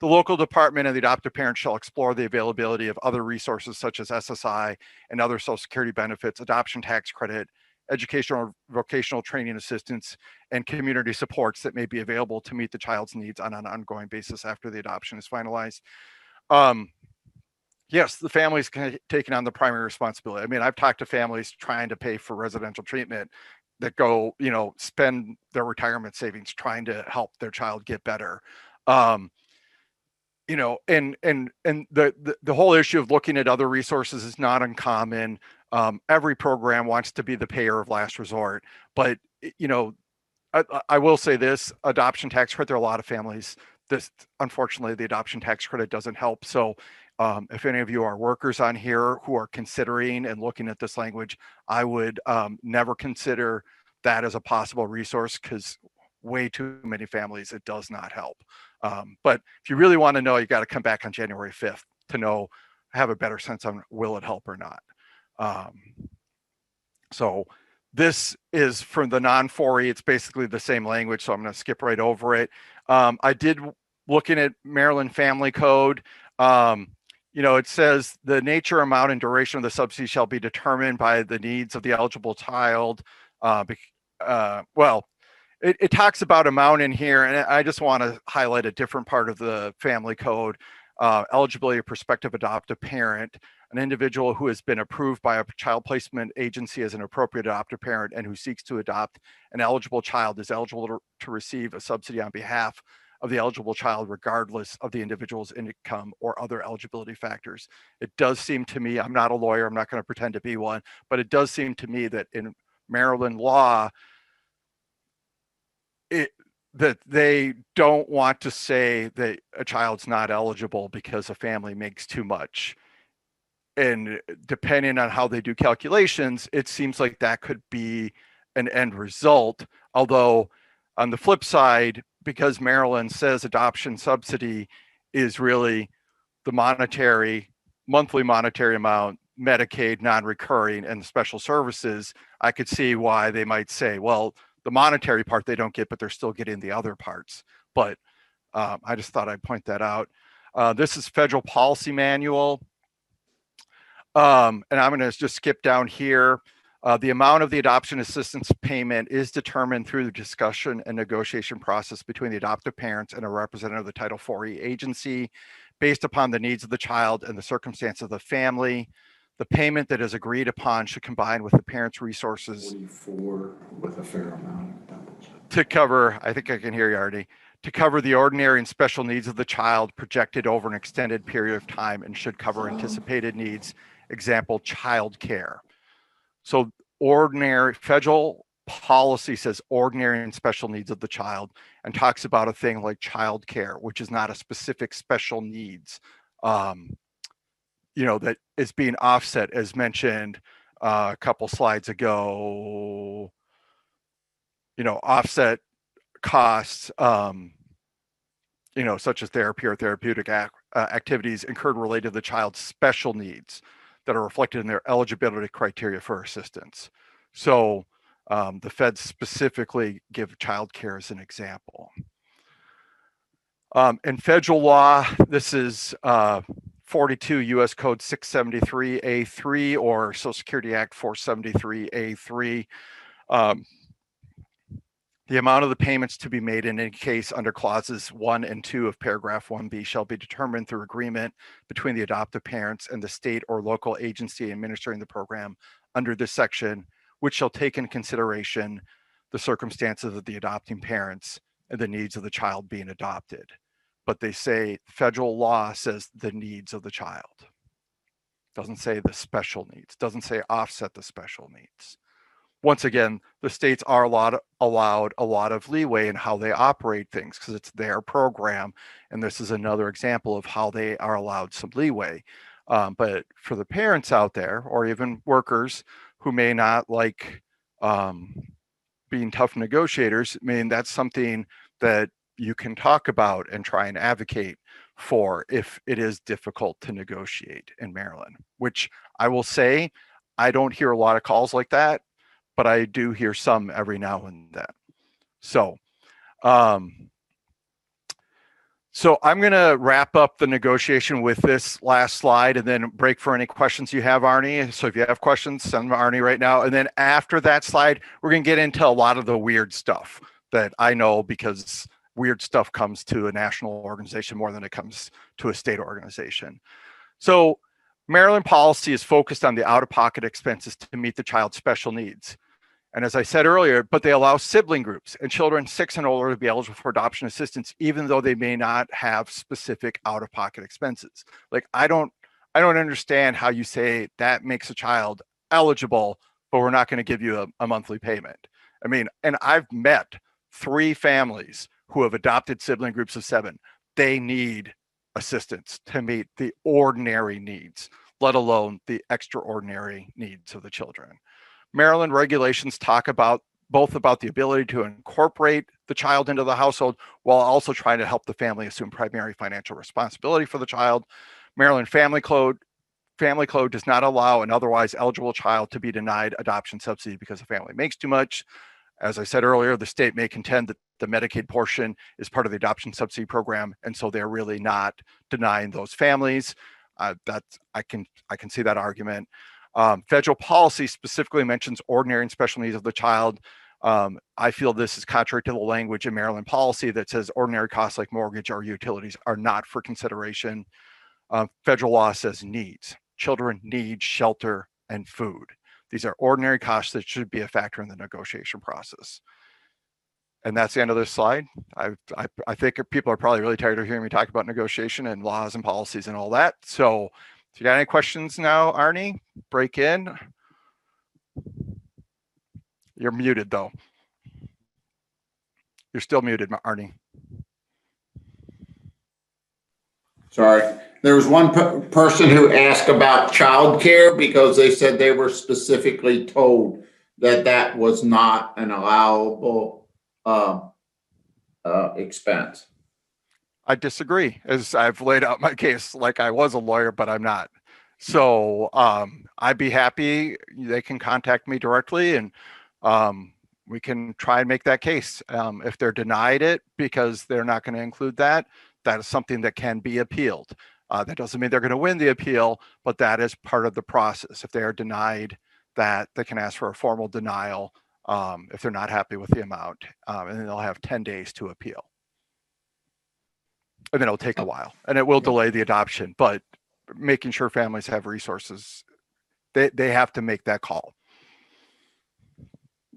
The local department and the adoptive parent shall explore the availability of other resources such as SSI and other Social Security benefits, adoption tax credit, educational or vocational training assistance, and community supports that may be available to meet the child's needs on an ongoing basis after the adoption is finalized. Yes, the family's taking on the primary responsibility. I mean, I've talked to families trying to pay for residential treatment that go, spend their retirement savings trying to help their child get better. And the whole issue of looking at other resources is not uncommon. Every program wants to be the payer of last resort, but I will say this: adoption tax credit. There are a lot of families. Unfortunately, the adoption tax credit doesn't help. So, if any of you are workers on here who are considering and looking at this language, I would never consider that as a possible resource, because way too many families it does not help. But if you really want to know, you got to come back on January 5th to have a better sense on will it help or not. So this is from the non-4E. It's basically the same language, so I'm going to skip right over it. I did looking at Maryland Family Code. It says the nature, amount, and duration of the subsidy shall be determined by the needs of the eligible child. It talks about amount in here, and I just want to highlight a different part of the family code. Eligibility of prospective adoptive parent, an individual who has been approved by a child placement agency as an appropriate adoptive parent and who seeks to adopt an eligible child is eligible to receive a subsidy on behalf of the eligible child, regardless of the individual's income or other eligibility factors. It does seem to me, I'm not a lawyer, I'm not going to pretend to be one, but it does seem to me that in Maryland law, that they don't want to say that a child's not eligible because a family makes too much. And depending on how they do calculations, it seems like that could be an end result. Although on the flip side, because Maryland says adoption subsidy is really the monthly monetary amount, Medicaid, non-recurring, and special services, I could see why they might say, well, the monetary part they don't get, but they're still getting the other parts. But I just thought I'd point that out. This is federal policy manual. And I'm going to just skip down here. The amount of the adoption assistance payment is determined through the discussion and negotiation process between the adoptive parents and a representative of the Title IV agency based upon the needs of the child and the circumstance of the family. The payment that is agreed upon should combine with the parent's resources 44 with a fair amount to cover, I think I can hear you already, to cover the ordinary and special needs of the child projected over an extended period of time and should cover anticipated needs, example, child care. So ordinary, federal policy says ordinary and special needs of the child and talks about a thing like child care, which is not a specific special needs, that is being offset as mentioned a couple slides ago, offset costs, such as therapy or therapeutic activities incurred related to the child's special needs that are reflected in their eligibility criteria for assistance. So the feds specifically give childcare as an example. In federal law, this is 42 U.S. Code 673A3 or Social Security Act 473A3. The amount of the payments to be made in any case under clauses 1 and 2 of paragraph 1B shall be determined through agreement between the adoptive parents and the state or local agency administering the program under this section, which shall take into consideration the circumstances of the adopting parents and the needs of the child being adopted. But they say federal law says the needs of the child. Doesn't say the special needs, doesn't say offset the special needs. Once again, the states are allowed a lot of leeway in how they operate things because it's their program. And this is another example of how they are allowed some leeway. But for the parents out there, or even workers who may not like being tough negotiators, I mean, that's something that you can talk about and try and advocate for if it is difficult to negotiate in Maryland, which I will say, I don't hear a lot of calls like that, but I do hear some every now and then. So, so I'm going to wrap up the negotiation with this last slide and then break for any questions you have, Arnie. So if you have questions, send them to Arnie right now. And then after that slide, we're going to get into a lot of the weird stuff that I know because weird stuff comes to a national organization more than it comes to a state organization. So Maryland policy is focused on the out-of-pocket expenses to meet the child's special needs. And as I said earlier, but they allow sibling groups and children 6 and older to be eligible for adoption assistance, even though they may not have specific out-of-pocket expenses. Like, I don't understand how you say that makes a child eligible, but we're not going to give you a monthly payment. I mean, and I've met 3 families who have adopted sibling groups of 7. They need assistance to meet the ordinary needs, let alone the extraordinary needs of the children. Maryland regulations talk about both about the ability to incorporate the child into the household while also trying to help the family assume primary financial responsibility for the child. Maryland Family Code does not allow an otherwise eligible child to be denied adoption subsidy because the family makes too much. As I said earlier, the state may contend that the Medicaid portion is part of the adoption subsidy program, and so they're really not denying those families. I can see that argument. Federal policy specifically mentions ordinary and special needs of the child. I feel this is contrary to the language in Maryland policy that says ordinary costs like mortgage or utilities are not for consideration. Federal law says needs. Children need shelter and food. These are ordinary costs that should be a factor in the negotiation process. And that's the end of this slide. I think people are probably really tired of hearing me talk about negotiation and laws and policies and all that. So if you got any questions now, Arnie, break in. You're muted though. You're still muted, Arnie. Sorry. There was one person who asked about childcare because they said they were specifically told that that was not an allowable expense. I disagree, as I've laid out my case like I was a lawyer, but I'm not. So I'd be happy. They can contact me directly and we can try and make that case. If they're denied it because they're not going to include that, that is something that can be appealed. That doesn't mean they're going to win the appeal, but that is part of the process. If they are denied that, they can ask for a formal denial if they're not happy with the amount, and then they'll have 10 days to appeal. And then it'll take a while, and it will delay the adoption, but making sure families have resources, they have to make that call.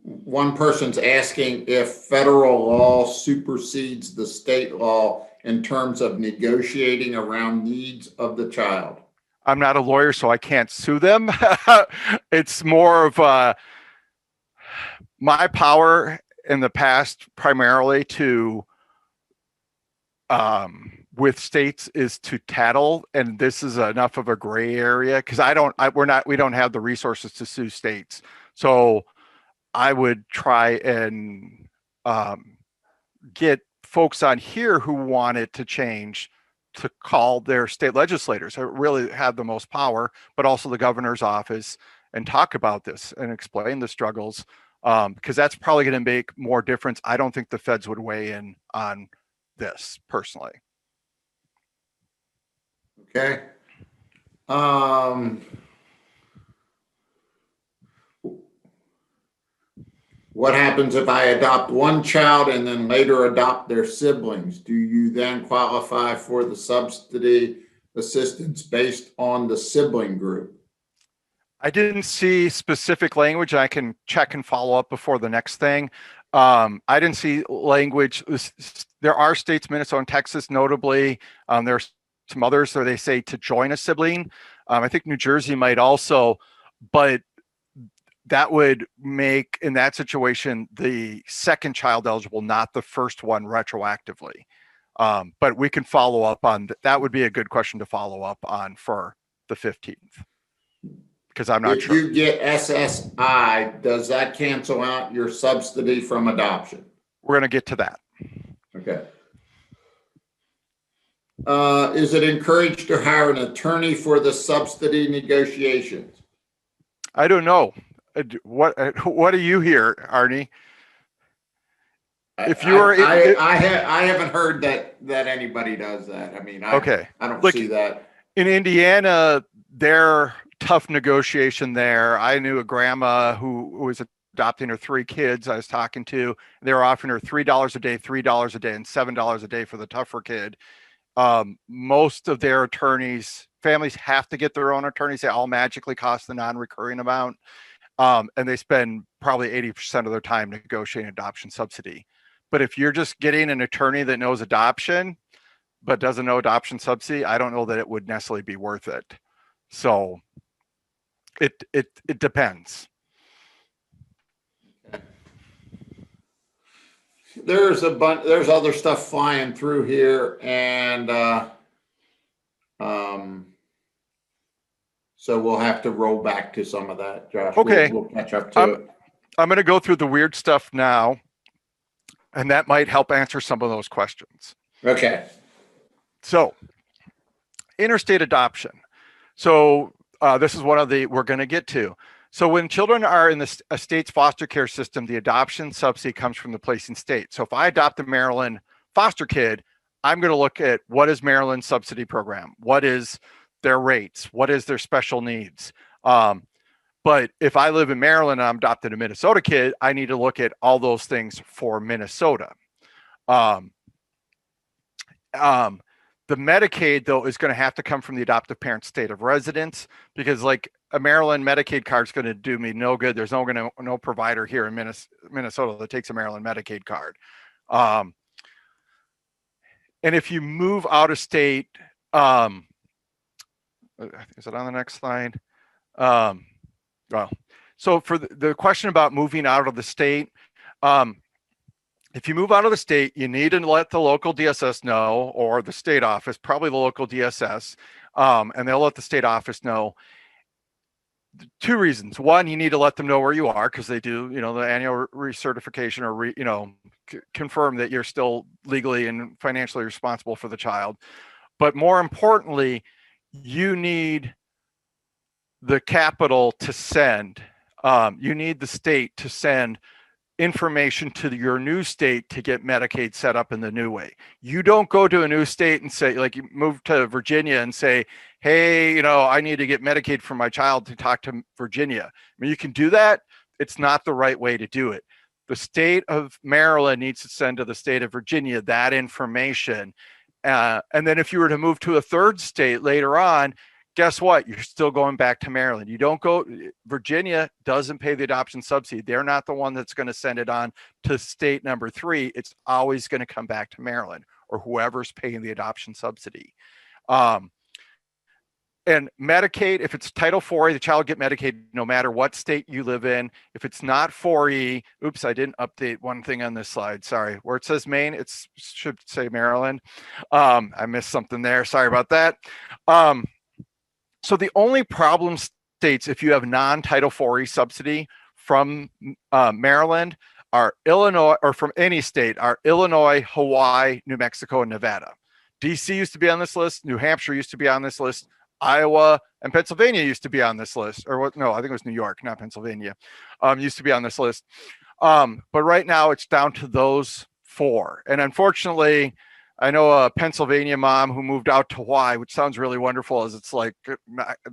One person's asking if federal law supersedes the state law in terms of negotiating around needs of the child. I'm not a lawyer, so I can't sue them. It's more of my power in the past, primarily to with states, is to tattle, and this is enough of a gray area because we don't have the resources to sue states. So I would try and get folks on here who want it to change to call their state legislators who really have the most power, but also the governor's office, and talk about this and explain the struggles, because that's probably going to make more difference. I don't think the feds would weigh in on this personally. Okay. What happens if I adopt one child and then later adopt their siblings? Do you then qualify for the subsidy assistance based on the sibling group? I didn't see specific language. I can check and follow up before the next thing. I didn't see language. There are states, Minnesota and Texas, notably. There's some others where they say to join a sibling. I think New Jersey might also, but that would make, in that situation, the second child eligible, not the first one retroactively. But we can follow up on that. Would be a good question to follow up on for the 15th, because I'm not If sure. you get SSI, does that cancel out your subsidy from adoption? We're going to get to that. Okay. Is it encouraged to hire an attorney for the subsidy negotiations? I don't know. What do you hear, Arnie? If you are, I haven't heard that anybody does that. I mean, okay, I don't like, see that. In Indiana, their tough negotiation there. I knew a grandma who was adopting her 3 kids I was talking to. They were offering her $3 a day, $3 a day, and $7 a day for the tougher kid. Most of their attorneys, families have to get their own attorneys. They all magically cost the non-recurring amount. And they spend probably 80% of their time negotiating adoption subsidy. But if you're just getting an attorney that knows adoption, but doesn't know adoption subsidy, I don't know that it would necessarily be worth it. So it depends. There's there's other stuff flying through here, and so we'll have to roll back to some of that, Josh. Okay. We'll catch up to it. I'm going to go through the weird stuff now, and that might help answer some of those questions. Okay. So, interstate adoption. So this is one of the we're going to get to. So when children are in a state's foster care system, the adoption subsidy comes from the placing state. So if I adopt a Maryland foster kid, I'm going to look at what is Maryland's subsidy program, what is their rates, what is their special needs. But if I live in Maryland and I'm adopting a Minnesota kid, I need to look at all those things for Minnesota. The Medicaid, though, is going to have to come from the adoptive parent's state of residence, because like a Maryland Medicaid card is going to do me no good. There's no provider here in Minnesota that takes a Maryland Medicaid card. And if you move out of state, is it on the next slide? Well, so for the question about moving out of the state, if you move out of the state, you need to let the local DSS know, or the state office, probably the local DSS, and they'll let the state office know. 2 reasons. One, you need to let them know where you are, because they do, the annual recertification, or confirm that you're still legally and financially responsible for the child. But more importantly, you need the capital to send. You need the state to send information to your new state to get Medicaid set up in the new way. You don't go to a new state and say, like, you move to Virginia and say, hey, I need to get Medicaid for my child, to talk to Virginia. I mean, you can do that. It's not the right way to do it. The state of Maryland needs to send to the state of Virginia that information. And then if you were to move to a third state later on, guess what? You're still going back to Maryland. You don't go, Virginia doesn't pay the adoption subsidy. They're not the one that's going to send it on to state number 3. It's always going to come back to Maryland, or whoever's paying the adoption subsidy. And Medicaid, if it's Title 4E, the child will get Medicaid no matter what state you live in. If it's not 4E, oops, I didn't update one thing on this slide. Sorry. Where it says Maine, it should say Maryland. I missed something there. Sorry about that. So the only problem states, if you have non-Title 4E subsidy from Maryland, are Illinois, or from any state, are Illinois, Hawaii, New Mexico, and Nevada. DC used to be on this list. New Hampshire used to be on this list. Iowa and Pennsylvania used to be on this list. Or what? No, I think it was New York, not Pennsylvania. Used to be on this list. But right now it's down to those 4. And unfortunately, I know a Pennsylvania mom who moved out to Hawaii, which sounds really wonderful, as it's like the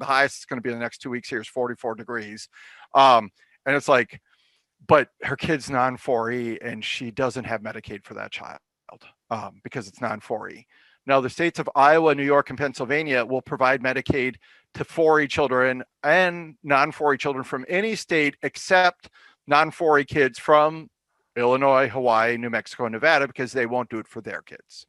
highest it's going to be in the next 2 weeks here is 44 degrees. And it's like, but her kid's non-4E and she doesn't have Medicaid for that child because it's non-4E. Now, the states of Iowa, New York, and Pennsylvania will provide Medicaid to 4E children and non-4E children from any state except non-4E kids from Illinois, Hawaii, New Mexico, and Nevada, because they won't do it for their kids.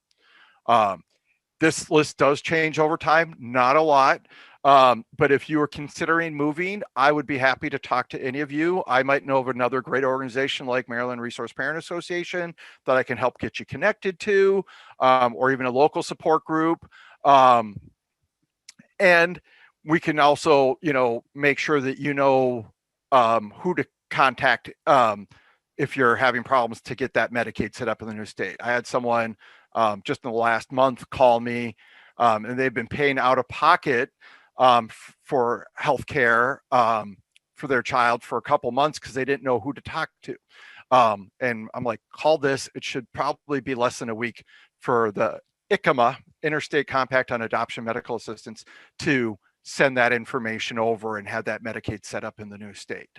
This list does change over time, not a lot. But if you are considering moving, I would be happy to talk to any of you. I might know of another great organization like Maryland Resource Parent Association that I can help get you connected to, or even a local support group. And we can also, make sure that who to contact if you're having problems to get that Medicaid set up in the new state. I had someone just in the last month call me, and they've been paying out of pocket for healthcare for their child for a couple months because they didn't know who to talk to. And I'm like, call this. It should probably be less than a week for the ICMA, Interstate Compact on Adoption Medical Assistance, to send that information over and have that Medicaid set up in the new state.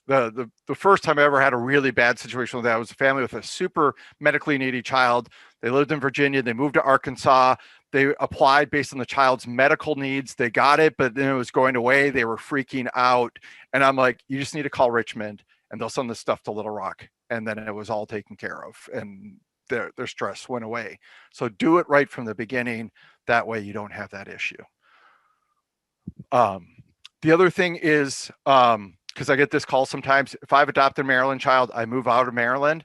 The first time I ever had a really bad situation with that was a family with a super medically needy child. They lived in Virginia. They moved to Arkansas. They applied based on the child's medical needs. They got it, but then it was going away. They were freaking out. And I'm like, you just need to call Richmond and they'll send the stuff to Little Rock. And then it was all taken care of and their stress went away. So do it right from the beginning. That way you don't have that issue. The other thing is, because I get this call sometimes, if I've adopted a Maryland child, I move out of Maryland,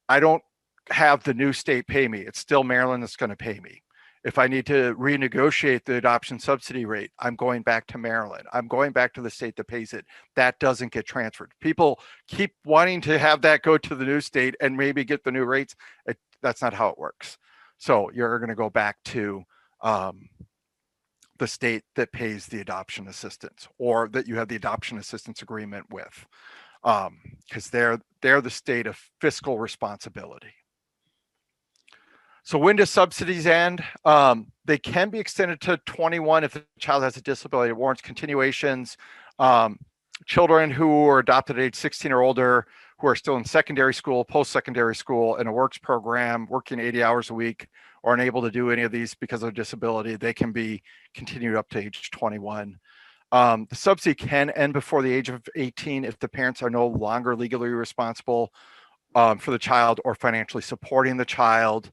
I don't have the new state pay me. It's still Maryland that's going to pay me. If I need to renegotiate the adoption subsidy rate, I'm going back to Maryland. I'm going back to the state that pays it. That doesn't get transferred. People keep wanting to have that go to the new state and maybe get the new rates. That's not how it works. So you're going to go back to the state that pays the adoption assistance, or that you have the adoption assistance agreement with, because they're the state of fiscal responsibility. So when do subsidies end? They can be extended to 21 if the child has a disability that warrants continuations. Children who are adopted at age 16 or older, who are still in secondary school, post-secondary school, in a works program, working 80 hours a week, or unable to do any of these because of disability, they can be continued up to age 21. The subsidy can end before the age of 18 if the parents are no longer legally responsible for the child or financially supporting the child.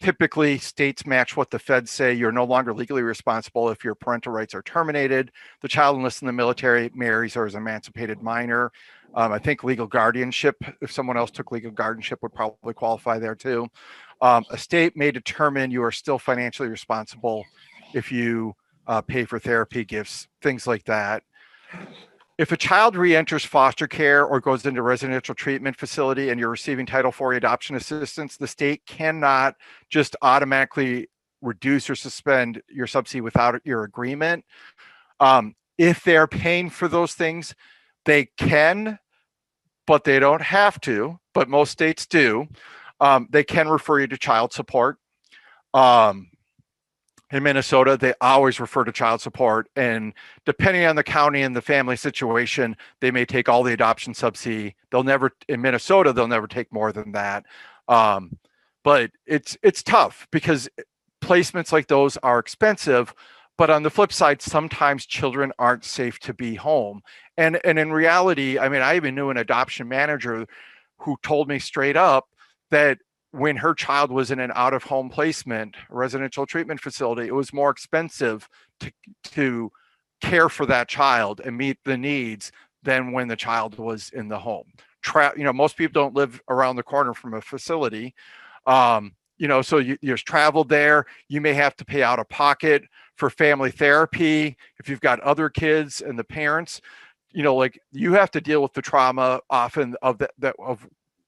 Typically, states match what the feds say. You're no longer legally responsible if your parental rights are terminated, the child enlists in the military, marries, or is an emancipated minor. I think legal guardianship, if someone else took legal guardianship, would probably qualify there too. A state may determine you are still financially responsible if you pay for therapy, gifts, things like that. If a child re-enters foster care or goes into a residential treatment facility and you're receiving Title IV adoption assistance, the state cannot just automatically reduce or suspend your subsidy without your agreement. If they're paying for those things, they can, but they don't have to, but most states do. They can refer you to child support. In Minnesota, they always refer to child support, and depending on the county and the family situation, they may take all the adoption subsidy. They'll never, in Minnesota, they'll never take more than that. But it's tough because placements like those are expensive. But on the flip side, sometimes children aren't safe to be home. And in reality, I mean, I even knew an adoption manager who told me straight up that when her child was in an out-of-home placement, residential treatment facility, it was more expensive to care for that child and meet the needs than when the child was in the home. Most people don't live around the corner from a facility. So you're traveled there. You may have to pay out of pocket for family therapy if you've got other kids and the parents. You have to deal with the trauma often of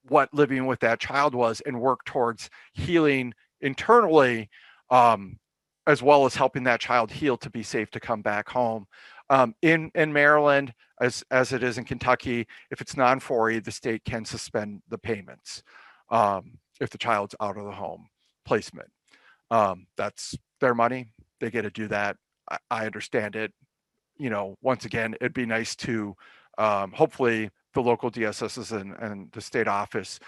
what living with that child was and work towards healing internally, as well as helping that child heal to be safe to come back home. In Maryland, as it is in Kentucky, if it's non-4E, the state can suspend the payments if the child's out of the home placement. That's their money. They get to do that. I understand it. Once again, it'd be nice to hopefully the local DSSs and the state office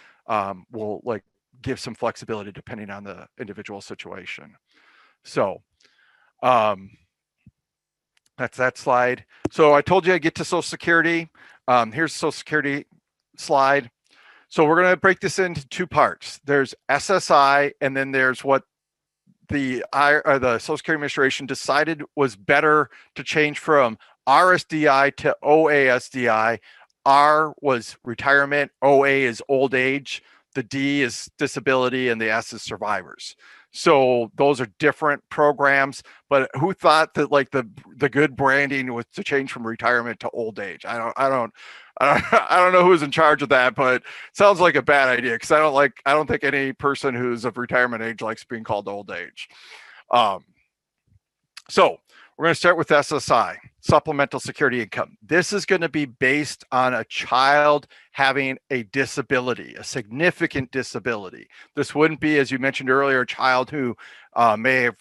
will give some flexibility depending on the individual situation. So That's that slide. So I told you I get to Social Security. Here's the Social Security slide. So we're going to break this into two parts. There's SSI, and then there's what the Social Security Administration decided was better to change from RSDI to OASDI. R was retirement, OA is old age, the D is disability, and the S is survivors. So those are different programs, but who thought that like the good branding was to change from retirement to old age? I don't know who's in charge of that, but it sounds like a bad idea because I don't think any person who's of retirement age likes being called old age. So we're going to start with SSI, supplemental security income. This is going to be based on a child having a disability, a significant disability. This wouldn't be, as you mentioned earlier, a child who may have,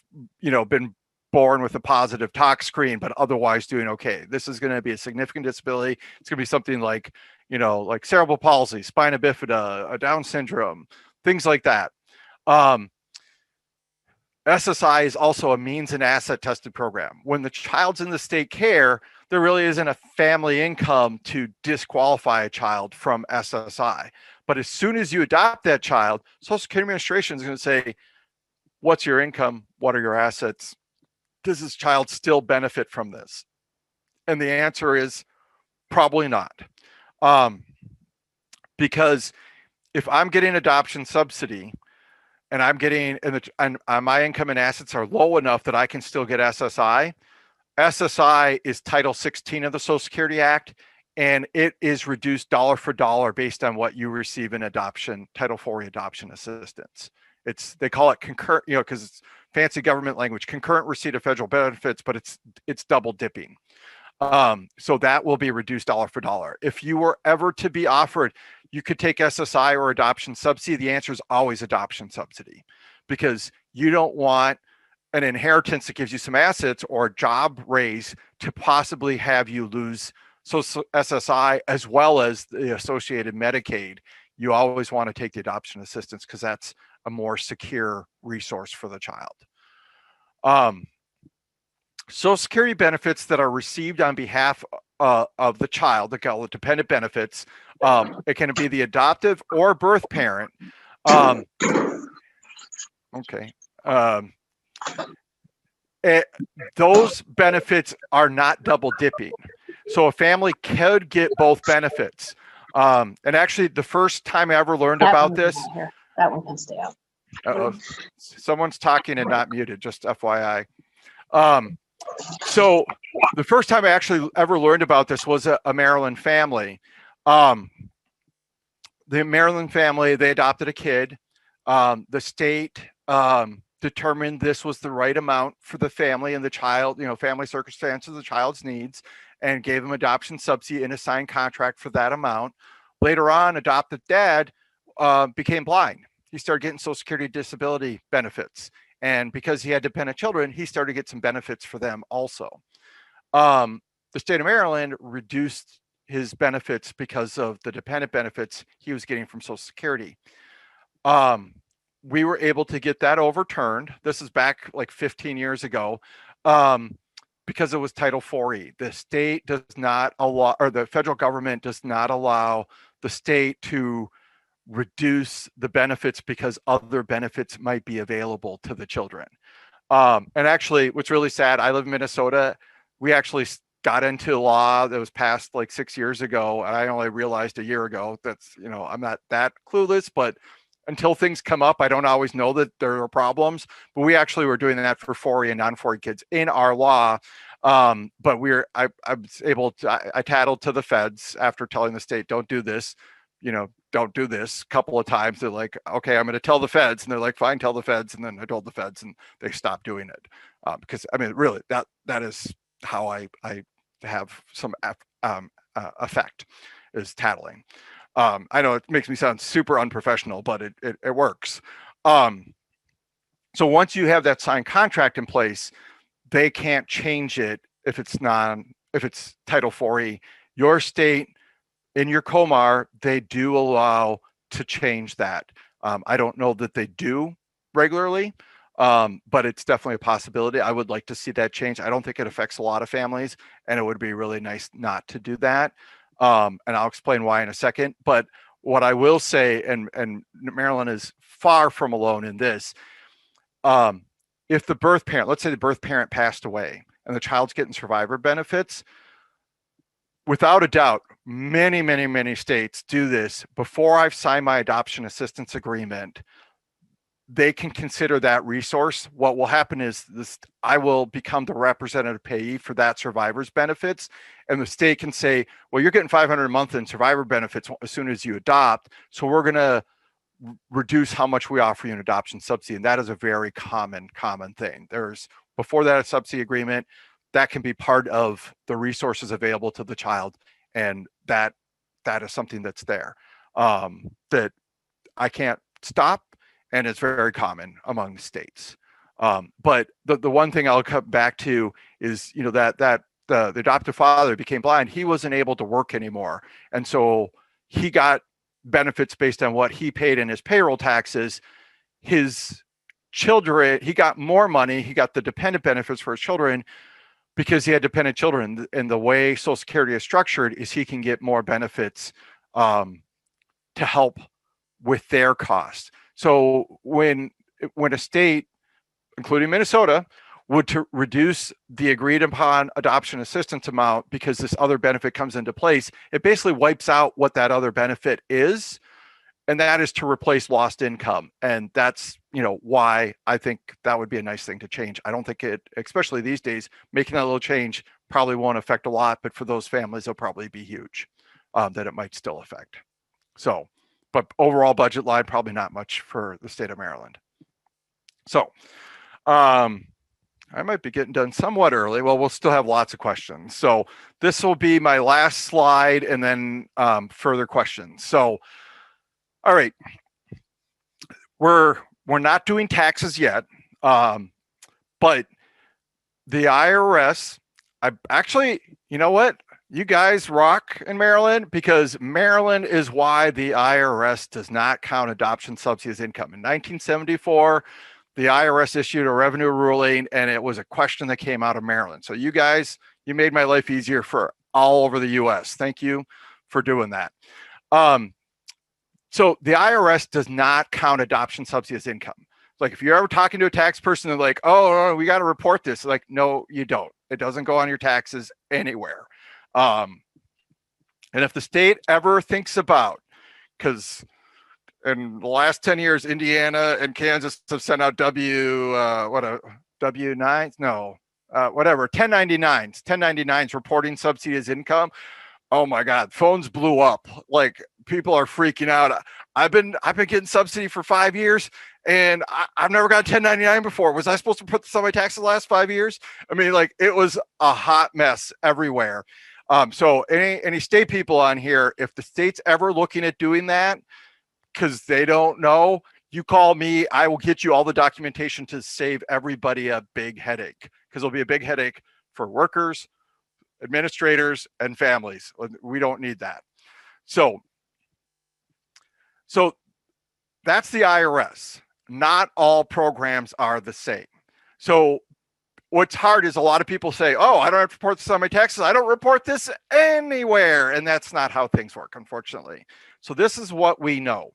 been born with a positive tox screen, but otherwise doing okay. This is going to be a significant disability. It's going to be something like, like cerebral palsy, spina bifida, a Down syndrome, things like that. SSI is also a means and asset tested program. When the child's in the state care, there really isn't a family income to disqualify a child from SSI. But as soon as you adopt that child, Social Security Administration is going to say, what's your income? What are your assets? Does this child still benefit from this? And the answer is probably not. Because if I'm getting adoption subsidy, and I'm getting, and my income and assets are low enough that I can still get SSI. SSI is Title 16 of the Social Security Act, and it is reduced dollar for dollar based on what you receive in adoption, Title 4 adoption assistance. They call it concurrent, because it's fancy government language, concurrent receipt of federal benefits, but it's double dipping. So that will be reduced dollar for dollar. If you were ever to be offered, you could take SSI or adoption subsidy. The answer is always adoption subsidy, because you don't want an inheritance that gives you some assets or a job raise to possibly have you lose SSI as well as the associated Medicaid. You always want to take the adoption assistance because that's a more secure resource for the child. Social Security benefits that are received on behalf of the child, the dependent benefits, it can be the adoptive or birth parent. Those benefits are not double dipping. So a family could get both benefits. And actually, the first time I ever learned about this, that one can stay out. Someone's talking and not muted, just FYI. So the first time I actually ever learned about this was a Maryland family. The Maryland family, they adopted a kid. The state determined this was the right amount for the family and the child, family circumstances, the child's needs, and gave them adoption subsidy in a signed contract for that amount. Later on, adopted dad became blind. He started getting Social Security disability benefits. And because he had dependent children, he started to get some benefits for them also. The state of Maryland reduced his benefits because of the dependent benefits he was getting from Social Security. We were able to get that overturned. This is back like 15 years ago, because it was Title 4E. The state does not allow, or the federal government does not allow the state to reduce the benefits because other benefits might be available to the children. And actually, what's really sad, I live in Minnesota. We actually got into law that was passed like 6 years ago. And I only realized a year ago that's, I'm not that clueless, but until things come up, I don't always know that there are problems. But we actually were doing that for 4E and non-4E kids in our law. But I was able to, I tattled to the feds after telling the state, don't do this. Don't do this a couple of times. They're like, okay, I'm going to tell the feds. And they're like, fine, tell the feds. And then I told the feds and they stopped doing it. Because really that is how I have some effect, is tattling. I know it makes me sound super unprofessional, but it works. So once you have that signed contract in place, they can't change it if it's Title 4E. Your state, in your COMAR, they do allow to change that. I don't know that they do regularly, but it's definitely a possibility. I would like to see that change. I don't think it affects a lot of families, and it would be really nice not to do that. And I'll explain why in a second. But what I will say, and Maryland is far from alone in this, if the birth parent, let's say the birth parent passed away and the child's getting survivor benefits, without a doubt, many states do this. Before I've signed my adoption assistance agreement, they can consider that resource. What will happen is this, I will become the representative payee for that survivor's benefits. And the state can say, well, you're getting $500 a month in survivor benefits as soon as you adopt. So we're going to reduce how much we offer you in adoption subsidy. And that is a very common thing. There's, before that subsidy agreement, that can be part of the resources available to the child. And that is something that's there, that I can't stop. And it's very common among the states. But the one thing I'll come back to is, that the adoptive father became blind. He wasn't able to work anymore. And so he got benefits based on what he paid in his payroll taxes. His children, he got more money. He got the dependent benefits for his children because he had dependent children. And the way Social Security is structured is he can get more benefits to help with their costs. So when a state, including Minnesota, would to reduce the agreed upon adoption assistance amount because this other benefit comes into place, it basically wipes out what that other benefit is, and that is to replace lost income. And that's, why I think that would be a nice thing to change. I don't think it, especially these days, making that little change probably won't affect a lot, but for those families, it'll probably be huge, that it might still affect. So, but overall budget line, probably not much for the state of Maryland. So, I might be getting done somewhat early. Well, we'll still have lots of questions. So this will be my last slide and then further questions. So, all right, we're not doing taxes yet, but the IRS, I actually, you know what? You guys rock in Maryland, because Maryland is why the IRS does not count adoption subsidy as income. In 1974, the IRS issued a revenue ruling, and it was a question that came out of Maryland. So you guys, you made my life easier for all over the US. Thank you for doing that. So the IRS does not count adoption subsidy as income. Like if you're ever talking to a tax person, they're like, oh, we got to report this. Like, no, you don't. It doesn't go on your taxes anywhere. And if the state ever thinks about, because in the last 10 years, Indiana and Kansas have sent out W-9s? No, whatever, 1099s reporting subsidy as income. Oh my God, phones blew up. Like people are freaking out. I've been getting subsidy for 5 years, and I've never got a 1099 before. Was I supposed to put this on my taxes the last 5 years? I mean, like it was a hot mess everywhere. So any state people on here, if the state's ever looking at doing that, because they don't know, you call me, I will get you all the documentation to save everybody a big headache, because it'll be a big headache for workers, administrators, and families. We don't need that. So that's the IRS. Not all programs are the same. So what's hard is a lot of people say, oh, I don't have to report this on my taxes. I don't report this anywhere. And that's not how things work, unfortunately. So this is what we know.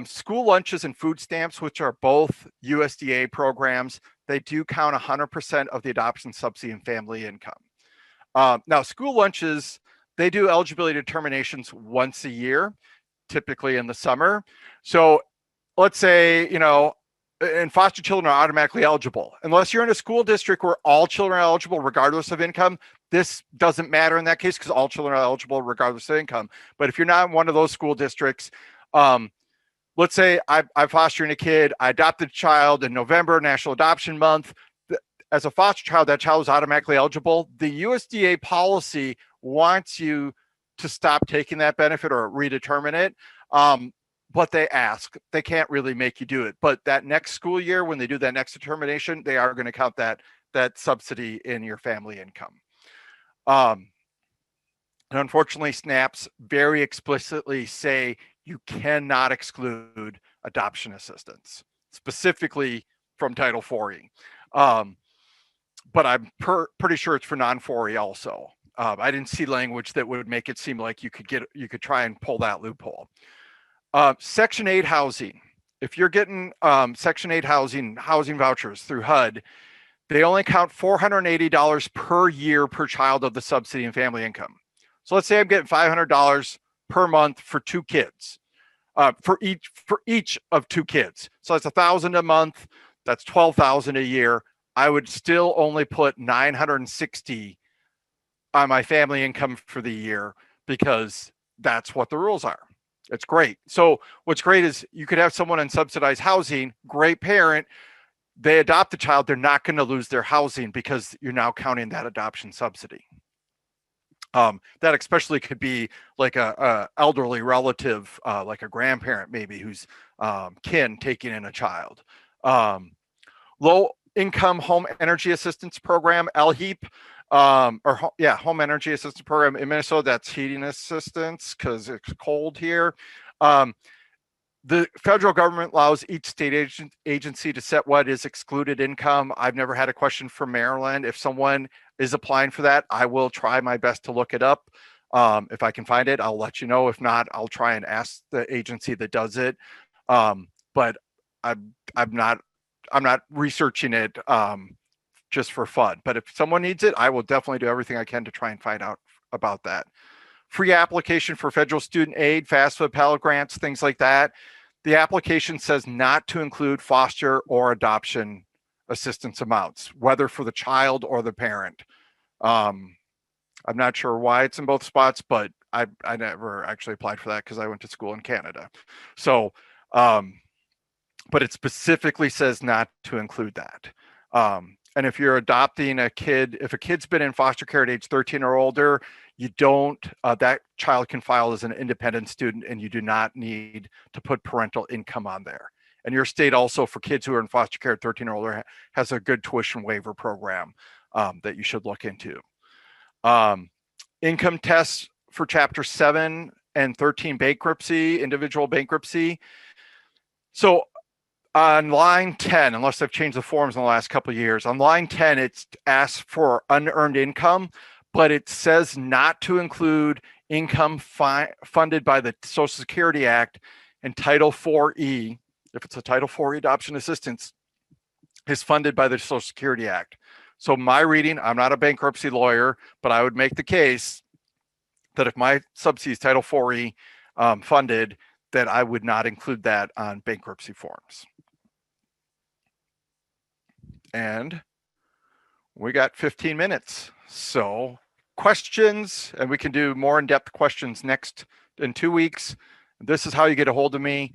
School lunches and food stamps, which are both USDA programs, they do count 100% of the adoption subsidy and family income. Now, school lunches, they do eligibility determinations once a year, typically in the summer. So let's say, and foster children are automatically eligible. Unless you're in a school district where all children are eligible regardless of income, this doesn't matter in that case because all children are eligible regardless of income. But if you're not in one of those school districts, let's say I'm fostering a kid, I adopted a child in November, National Adoption Month. As a foster child, that child is automatically eligible. The USDA policy wants you to stop taking that benefit or redetermine it. But they ask, they can't really make you do it. But that next school year, when they do that next determination, they are going to count that subsidy in your family income. And unfortunately, SNAPs very explicitly say you cannot exclude adoption assistance, specifically from Title 4E. But I'm pretty sure it's for non-4E also. I didn't see language that would make it seem like you could try and pull that loophole. Section 8 housing. If you're getting Section 8 housing vouchers through HUD, they only count $480 per year per child of the subsidy and family income. So let's say I'm getting $500 per month for 2 kids, for each of 2 kids. So that's $1,000 a month. That's $12,000 a year. I would still only put $960 on my family income for the year because that's what the rules are. It's great. So what's great is you could have someone in subsidized housing, great parent, they adopt a child, they're not going to lose their housing because you're now counting that adoption subsidy. That especially could be like a elderly relative, like a grandparent maybe who's kin taking in a child. Low income home energy assistance program, LHEAP, home energy assistance program in Minnesota. That's heating assistance because it's cold here. The federal government allows each state agency to set what is excluded income. I've never had a question from Maryland. If someone is applying for that, I will try my best to look it up. If I can find it, I'll let you know. If not, I'll try and ask the agency that does it. But I'm not researching it just for fun. But if someone needs it, I will definitely do everything I can to try and find out about that. Free application for federal student aid, FAFSA, Pell Grants, things like that. The application says not to include foster or adoption assistance amounts, whether for the child or the parent. I'm not sure why it's in both spots, but I never actually applied for that because I went to school in Canada. So, but it specifically says not to include that. And if you're adopting a kid, if a kid's been in foster care at age 13 or older, you don't, that child can file as an independent student and you do not need to put parental income on there. And your state also, for kids who are in foster care at 13 or older, has a good tuition waiver program that you should look into. Income tests for Chapter 7 and 13 bankruptcy, individual bankruptcy. So on line 10, unless I've changed the forms in the last couple of years, on line 10, it's asked for unearned income, but it says not to include income funded by the Social Security Act and Title 4E. If it's a Title 4E adoption assistance, is funded by the Social Security Act. So my reading, I'm not a bankruptcy lawyer, but I would make the case that if my subsidy is Title 4E funded, that I would not include that on bankruptcy forms. And we got 15 minutes. So questions, and we can do more in-depth questions in 2 weeks. This is how you get a hold of me.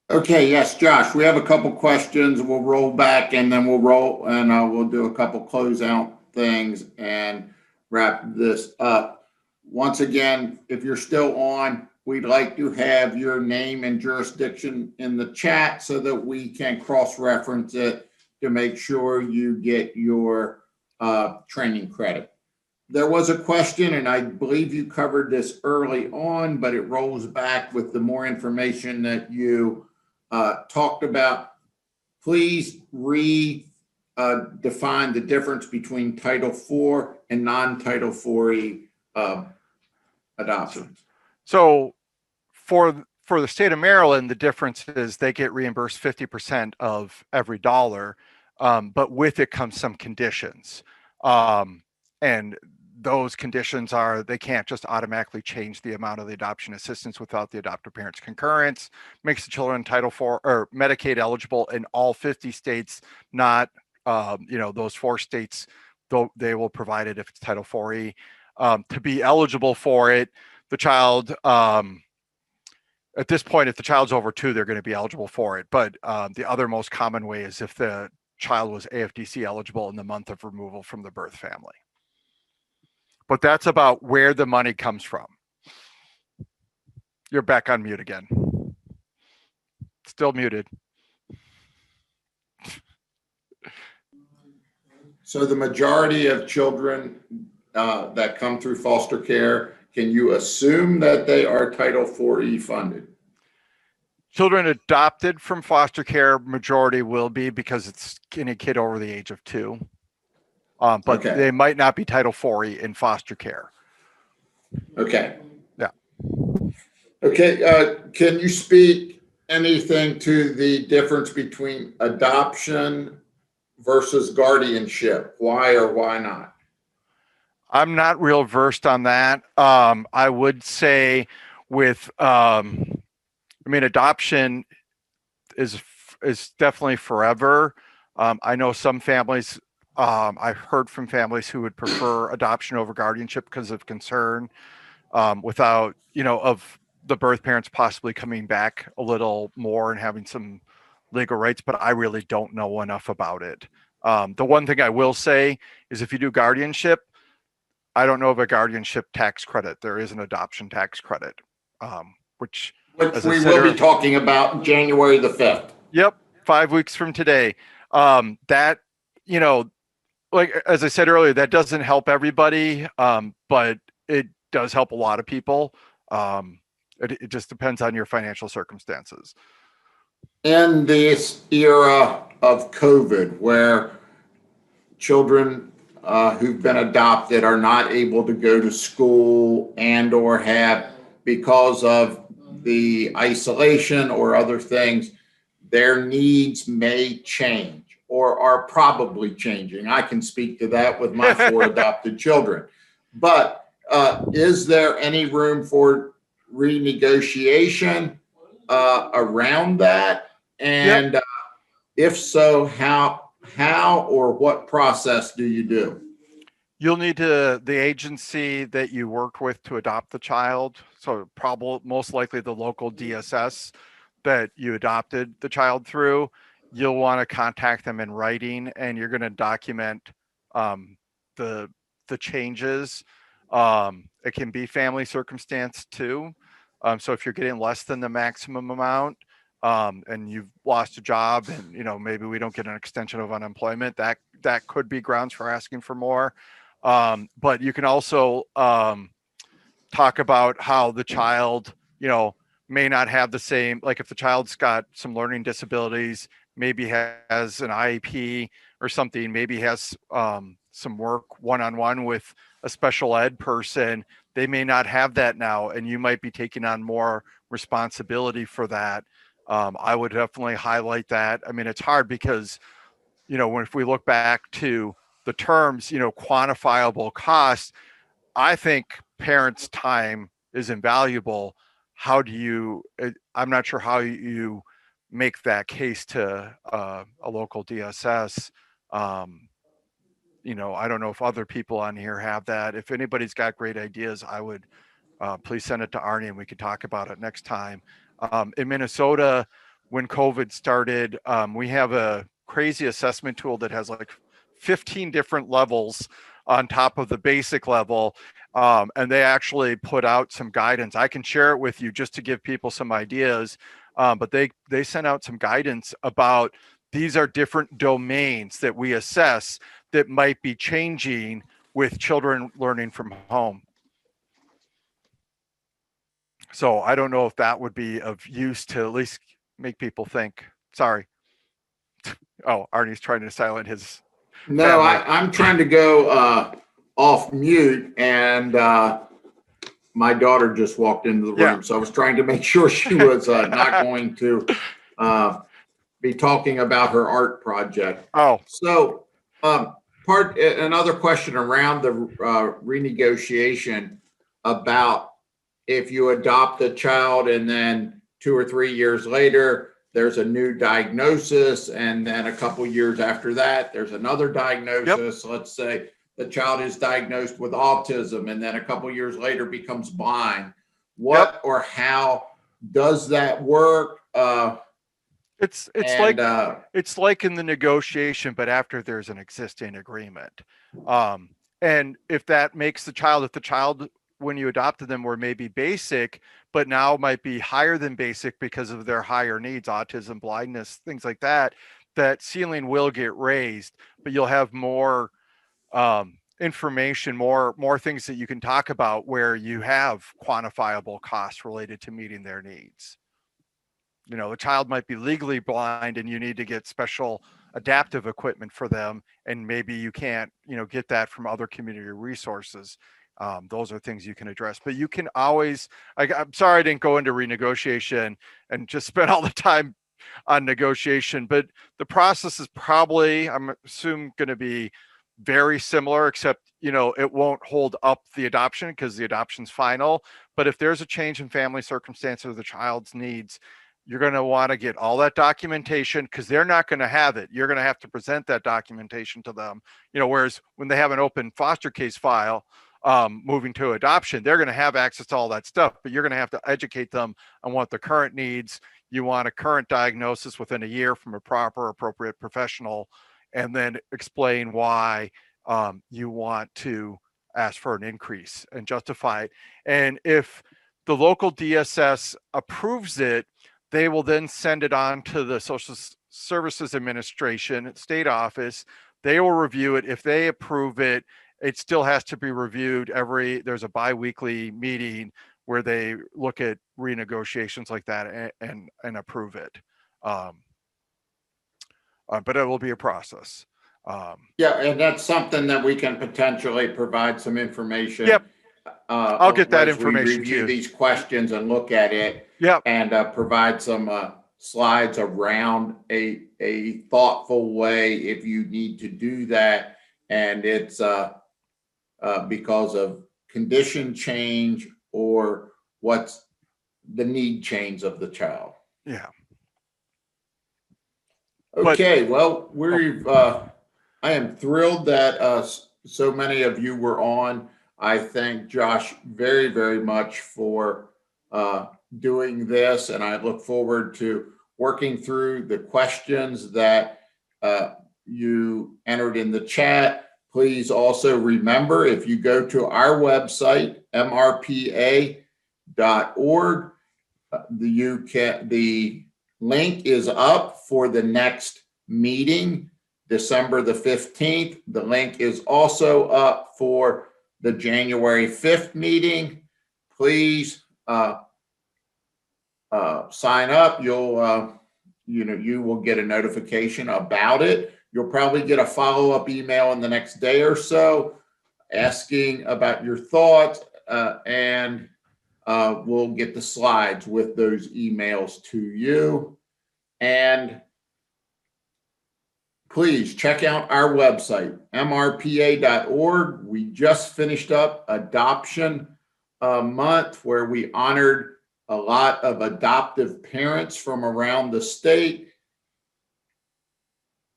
Okay, yes, Josh, we have a couple questions. We'll roll back and then we'll do a couple closeout things and wrap this up. Once again, if you're still on, we'd like to have your name and jurisdiction in the chat so that we can cross-reference it to make sure you get your training credit. There was a question, and I believe you covered this early on, but it rolls back with the more information that you talked about. Please define the difference between Title IV and non-Title 4E adoptions. So for the state of Maryland, the difference is they get reimbursed 50% of every dollar, but with it comes some conditions. And those conditions are they can't just automatically change the amount of the adoption assistance without the adoptive parent's concurrence, makes the children Title IV or Medicaid eligible in all 50 states, not those 4 states, though they will provide it if it's Title 4E. To be eligible for it, the child, at this point, if the child's over 2, they're going to be eligible for it. But the other most common way is if the child was AFDC eligible in the month of removal from the birth family. But that's about where the money comes from. You're back on mute again. Still muted. So the majority of children that come through foster care, can you assume that they are Title 4E funded? Children adopted from foster care, majority will be because it's any kid over the age of 2. But Okay. they might not be Title IV in foster care. Okay. Yeah. Okay, can you speak anything to the difference between adoption versus guardianship? Why or why not? I'm not real versed on that. I would say with, adoption is definitely forever. I know some families, I've heard from families who would prefer adoption over guardianship because of concern, without, of the birth parents possibly coming back a little more and having some legal rights, but I really don't know enough about it. The one thing I will say is if you do guardianship, I don't know of a guardianship tax credit. There is an adoption tax credit, which, Which as I we said will be earlier, talking about January the 5th. yep, 5 weeks from today. That, like as I said earlier, that doesn't help everybody, but it does help a lot of people. It just depends on your financial circumstances. In this era of COVID, where children who've been adopted are not able to go to school and or have, because of the isolation or other things, their needs may change or are probably changing. I can speak to that with my 4 adopted children. But is there any room for renegotiation around that? And if so, how or what process do you do? You'll need the agency that you worked with to adopt the child. So probably most likely the local DSS that you adopted the child through. You'll want to contact them in writing, and you're going to document the changes. It can be family circumstance too. So if you're getting less than the maximum amount, and you've lost a job, and maybe we don't get an extension of unemployment, that could be grounds for asking for more. But you can also talk about how the child, may not have the same, like if the child's got some learning disabilities, maybe has an IEP or something, maybe has some work one-on-one with a special ed person, they may not have that now, and you might be taking on more responsibility for that. I would definitely highlight that. I mean, it's hard because, if we look back to the terms, quantifiable costs, I think parents' time is invaluable. How do you, I'm not sure how you make that case to a local DSS. I don't know if other people on here have that. If anybody's got great ideas, I would please send it to Arnie and we could talk about it next time. In Minnesota, when COVID started, we have a crazy assessment tool that has like 15 different levels on top of the basic level. And they actually put out some guidance. I can share it with you just to give people some ideas. But they sent out some guidance about these are different domains that we assess that might be changing with children learning from home. So I don't know if that would be of use to at least make people think. Sorry. Oh, Arnie's trying to silence his No, family. I'm trying to go off mute, and my daughter just walked into the room. So I was trying to make sure she was not going to be talking about her art project. Oh, So another question around the renegotiation about if you adopt a child and then 2 or 3 years later, there's a new diagnosis. And then a couple years after that, there's another diagnosis. Yep. Let's say the child is diagnosed with autism and then a couple years later becomes blind. What or how does that work? It's like in the negotiation, but after there's an existing agreement. And if that makes the child, when you adopted them, were maybe basic, but now might be higher than basic because of their higher needs, autism, blindness, things like that, that ceiling will get raised, but you'll have more information, more things that you can talk about where you have quantifiable costs related to meeting their needs. the child might be legally blind and you need to get special adaptive equipment for them, and maybe you can't, get that from other community resources. Those are things you can address, but you can always, I'm sorry I didn't go into renegotiation and just spend all the time on negotiation, but the process is probably, I'm assuming, going to be very similar, except, it won't hold up the adoption because the adoption's final. But if there's a change in family circumstances or the child's needs, you're going to want to get all that documentation, because they're not going to have it. You're going to have to present that documentation to them. Whereas when they have an open foster case file, moving to adoption, they're going to have access to all that stuff, but you're going to have to educate them on what the current needs. You want a current diagnosis within a year from a proper, appropriate professional, and then explain why you want to ask for an increase and justify it. And if the local DSS approves it, they will then send it on to the Social Services Administration, state office. They will review it. If they approve it, it still has to be reviewed there's a bi-weekly meeting where they look at renegotiations like that and approve it. But it will be a process. Yeah, and that's something that we can potentially provide some information. Yep. I'll get that as we information review to you. these questions and look at it. Yep. And provide some slides around a thoughtful way if you need to do that. And it's because of condition change or what's the need change of the child. Yeah. Okay, well, I am thrilled that so many of you were on. I thank Josh very, very much for doing this, and I look forward to working through the questions that you entered in the chat. Please also remember, if you go to our website, MRPA.org, the link is up for the next meeting, December the 15th. The link is also up for the January 5th meeting. Please sign up. You will get a notification about it. You'll probably get a follow-up email in the next day or so asking about your thoughts, and we'll get the slides with those emails to you. And please check out our website, mrpa.org. We just finished up Adoption Month, where we honored a lot of adoptive parents from around the state.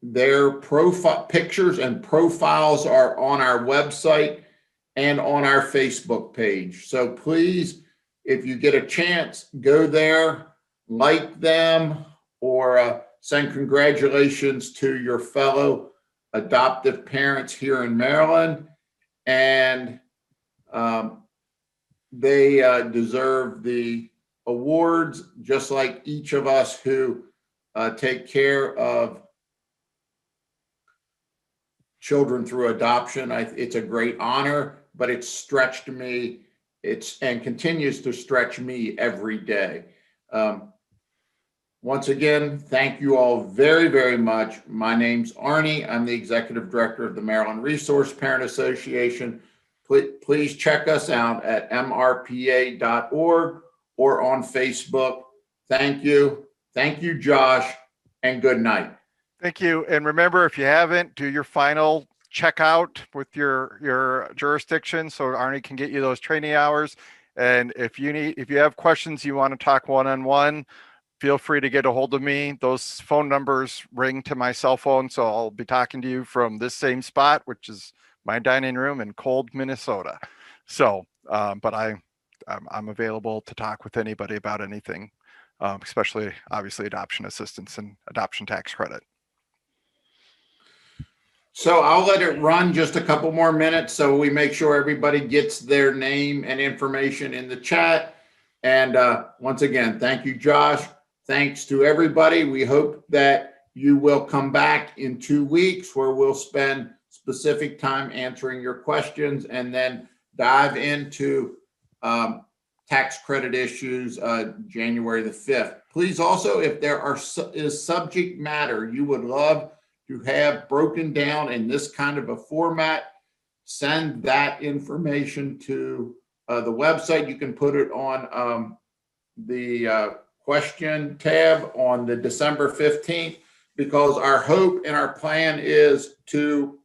Their profile pictures and profiles are on our website and on our Facebook page. So please, if you get a chance, go there, like them, or send congratulations to your fellow adoptive parents here in Maryland. And they deserve the awards, just like each of us who take care of children through adoption. It's a great honor, but it's stretched me. And continues to stretch me every day. Once again, thank you all very, very much. My name's Arnie. I'm the Executive Director of the Maryland Resource Parent Association. Please check us out at mrpa.org or on Facebook. Thank you. Thank you, Josh, and good night. Thank you. And remember, if you haven't, do your final checkout with your jurisdiction so Arnie can get you those training hours. And if you have questions, you want to talk one-on-one, feel free to get a hold of me. Those phone numbers ring to my cell phone, so I'll be talking to you from this same spot, which is my dining room in Kroll, Minnesota. So, but I'm available to talk with anybody about anything, especially obviously adoption assistance and adoption tax credit. So I'll let it run just a couple more minutes so we make sure everybody gets their name and information in the chat. And once again, thank you, Josh. Thanks to everybody. We hope that you will come back in 2 weeks where we'll spend specific time answering your questions and then dive into tax credit issues, January the 5th. Please also, if there is subject matter you would love to have broken down in this kind of a format, send that information to the website. You can put it on the question tab on the December 15th, because our hope and our plan is to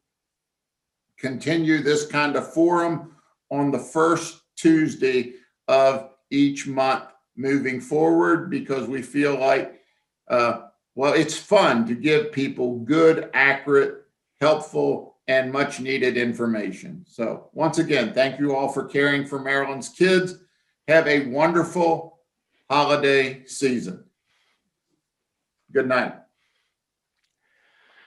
continue this kind of forum on the first Tuesday of each month moving forward, because we feel like, well, it's fun to give people good, accurate, helpful, and much needed information. So once again, thank you all for caring for Maryland's kids. Have a wonderful holiday season. Good night.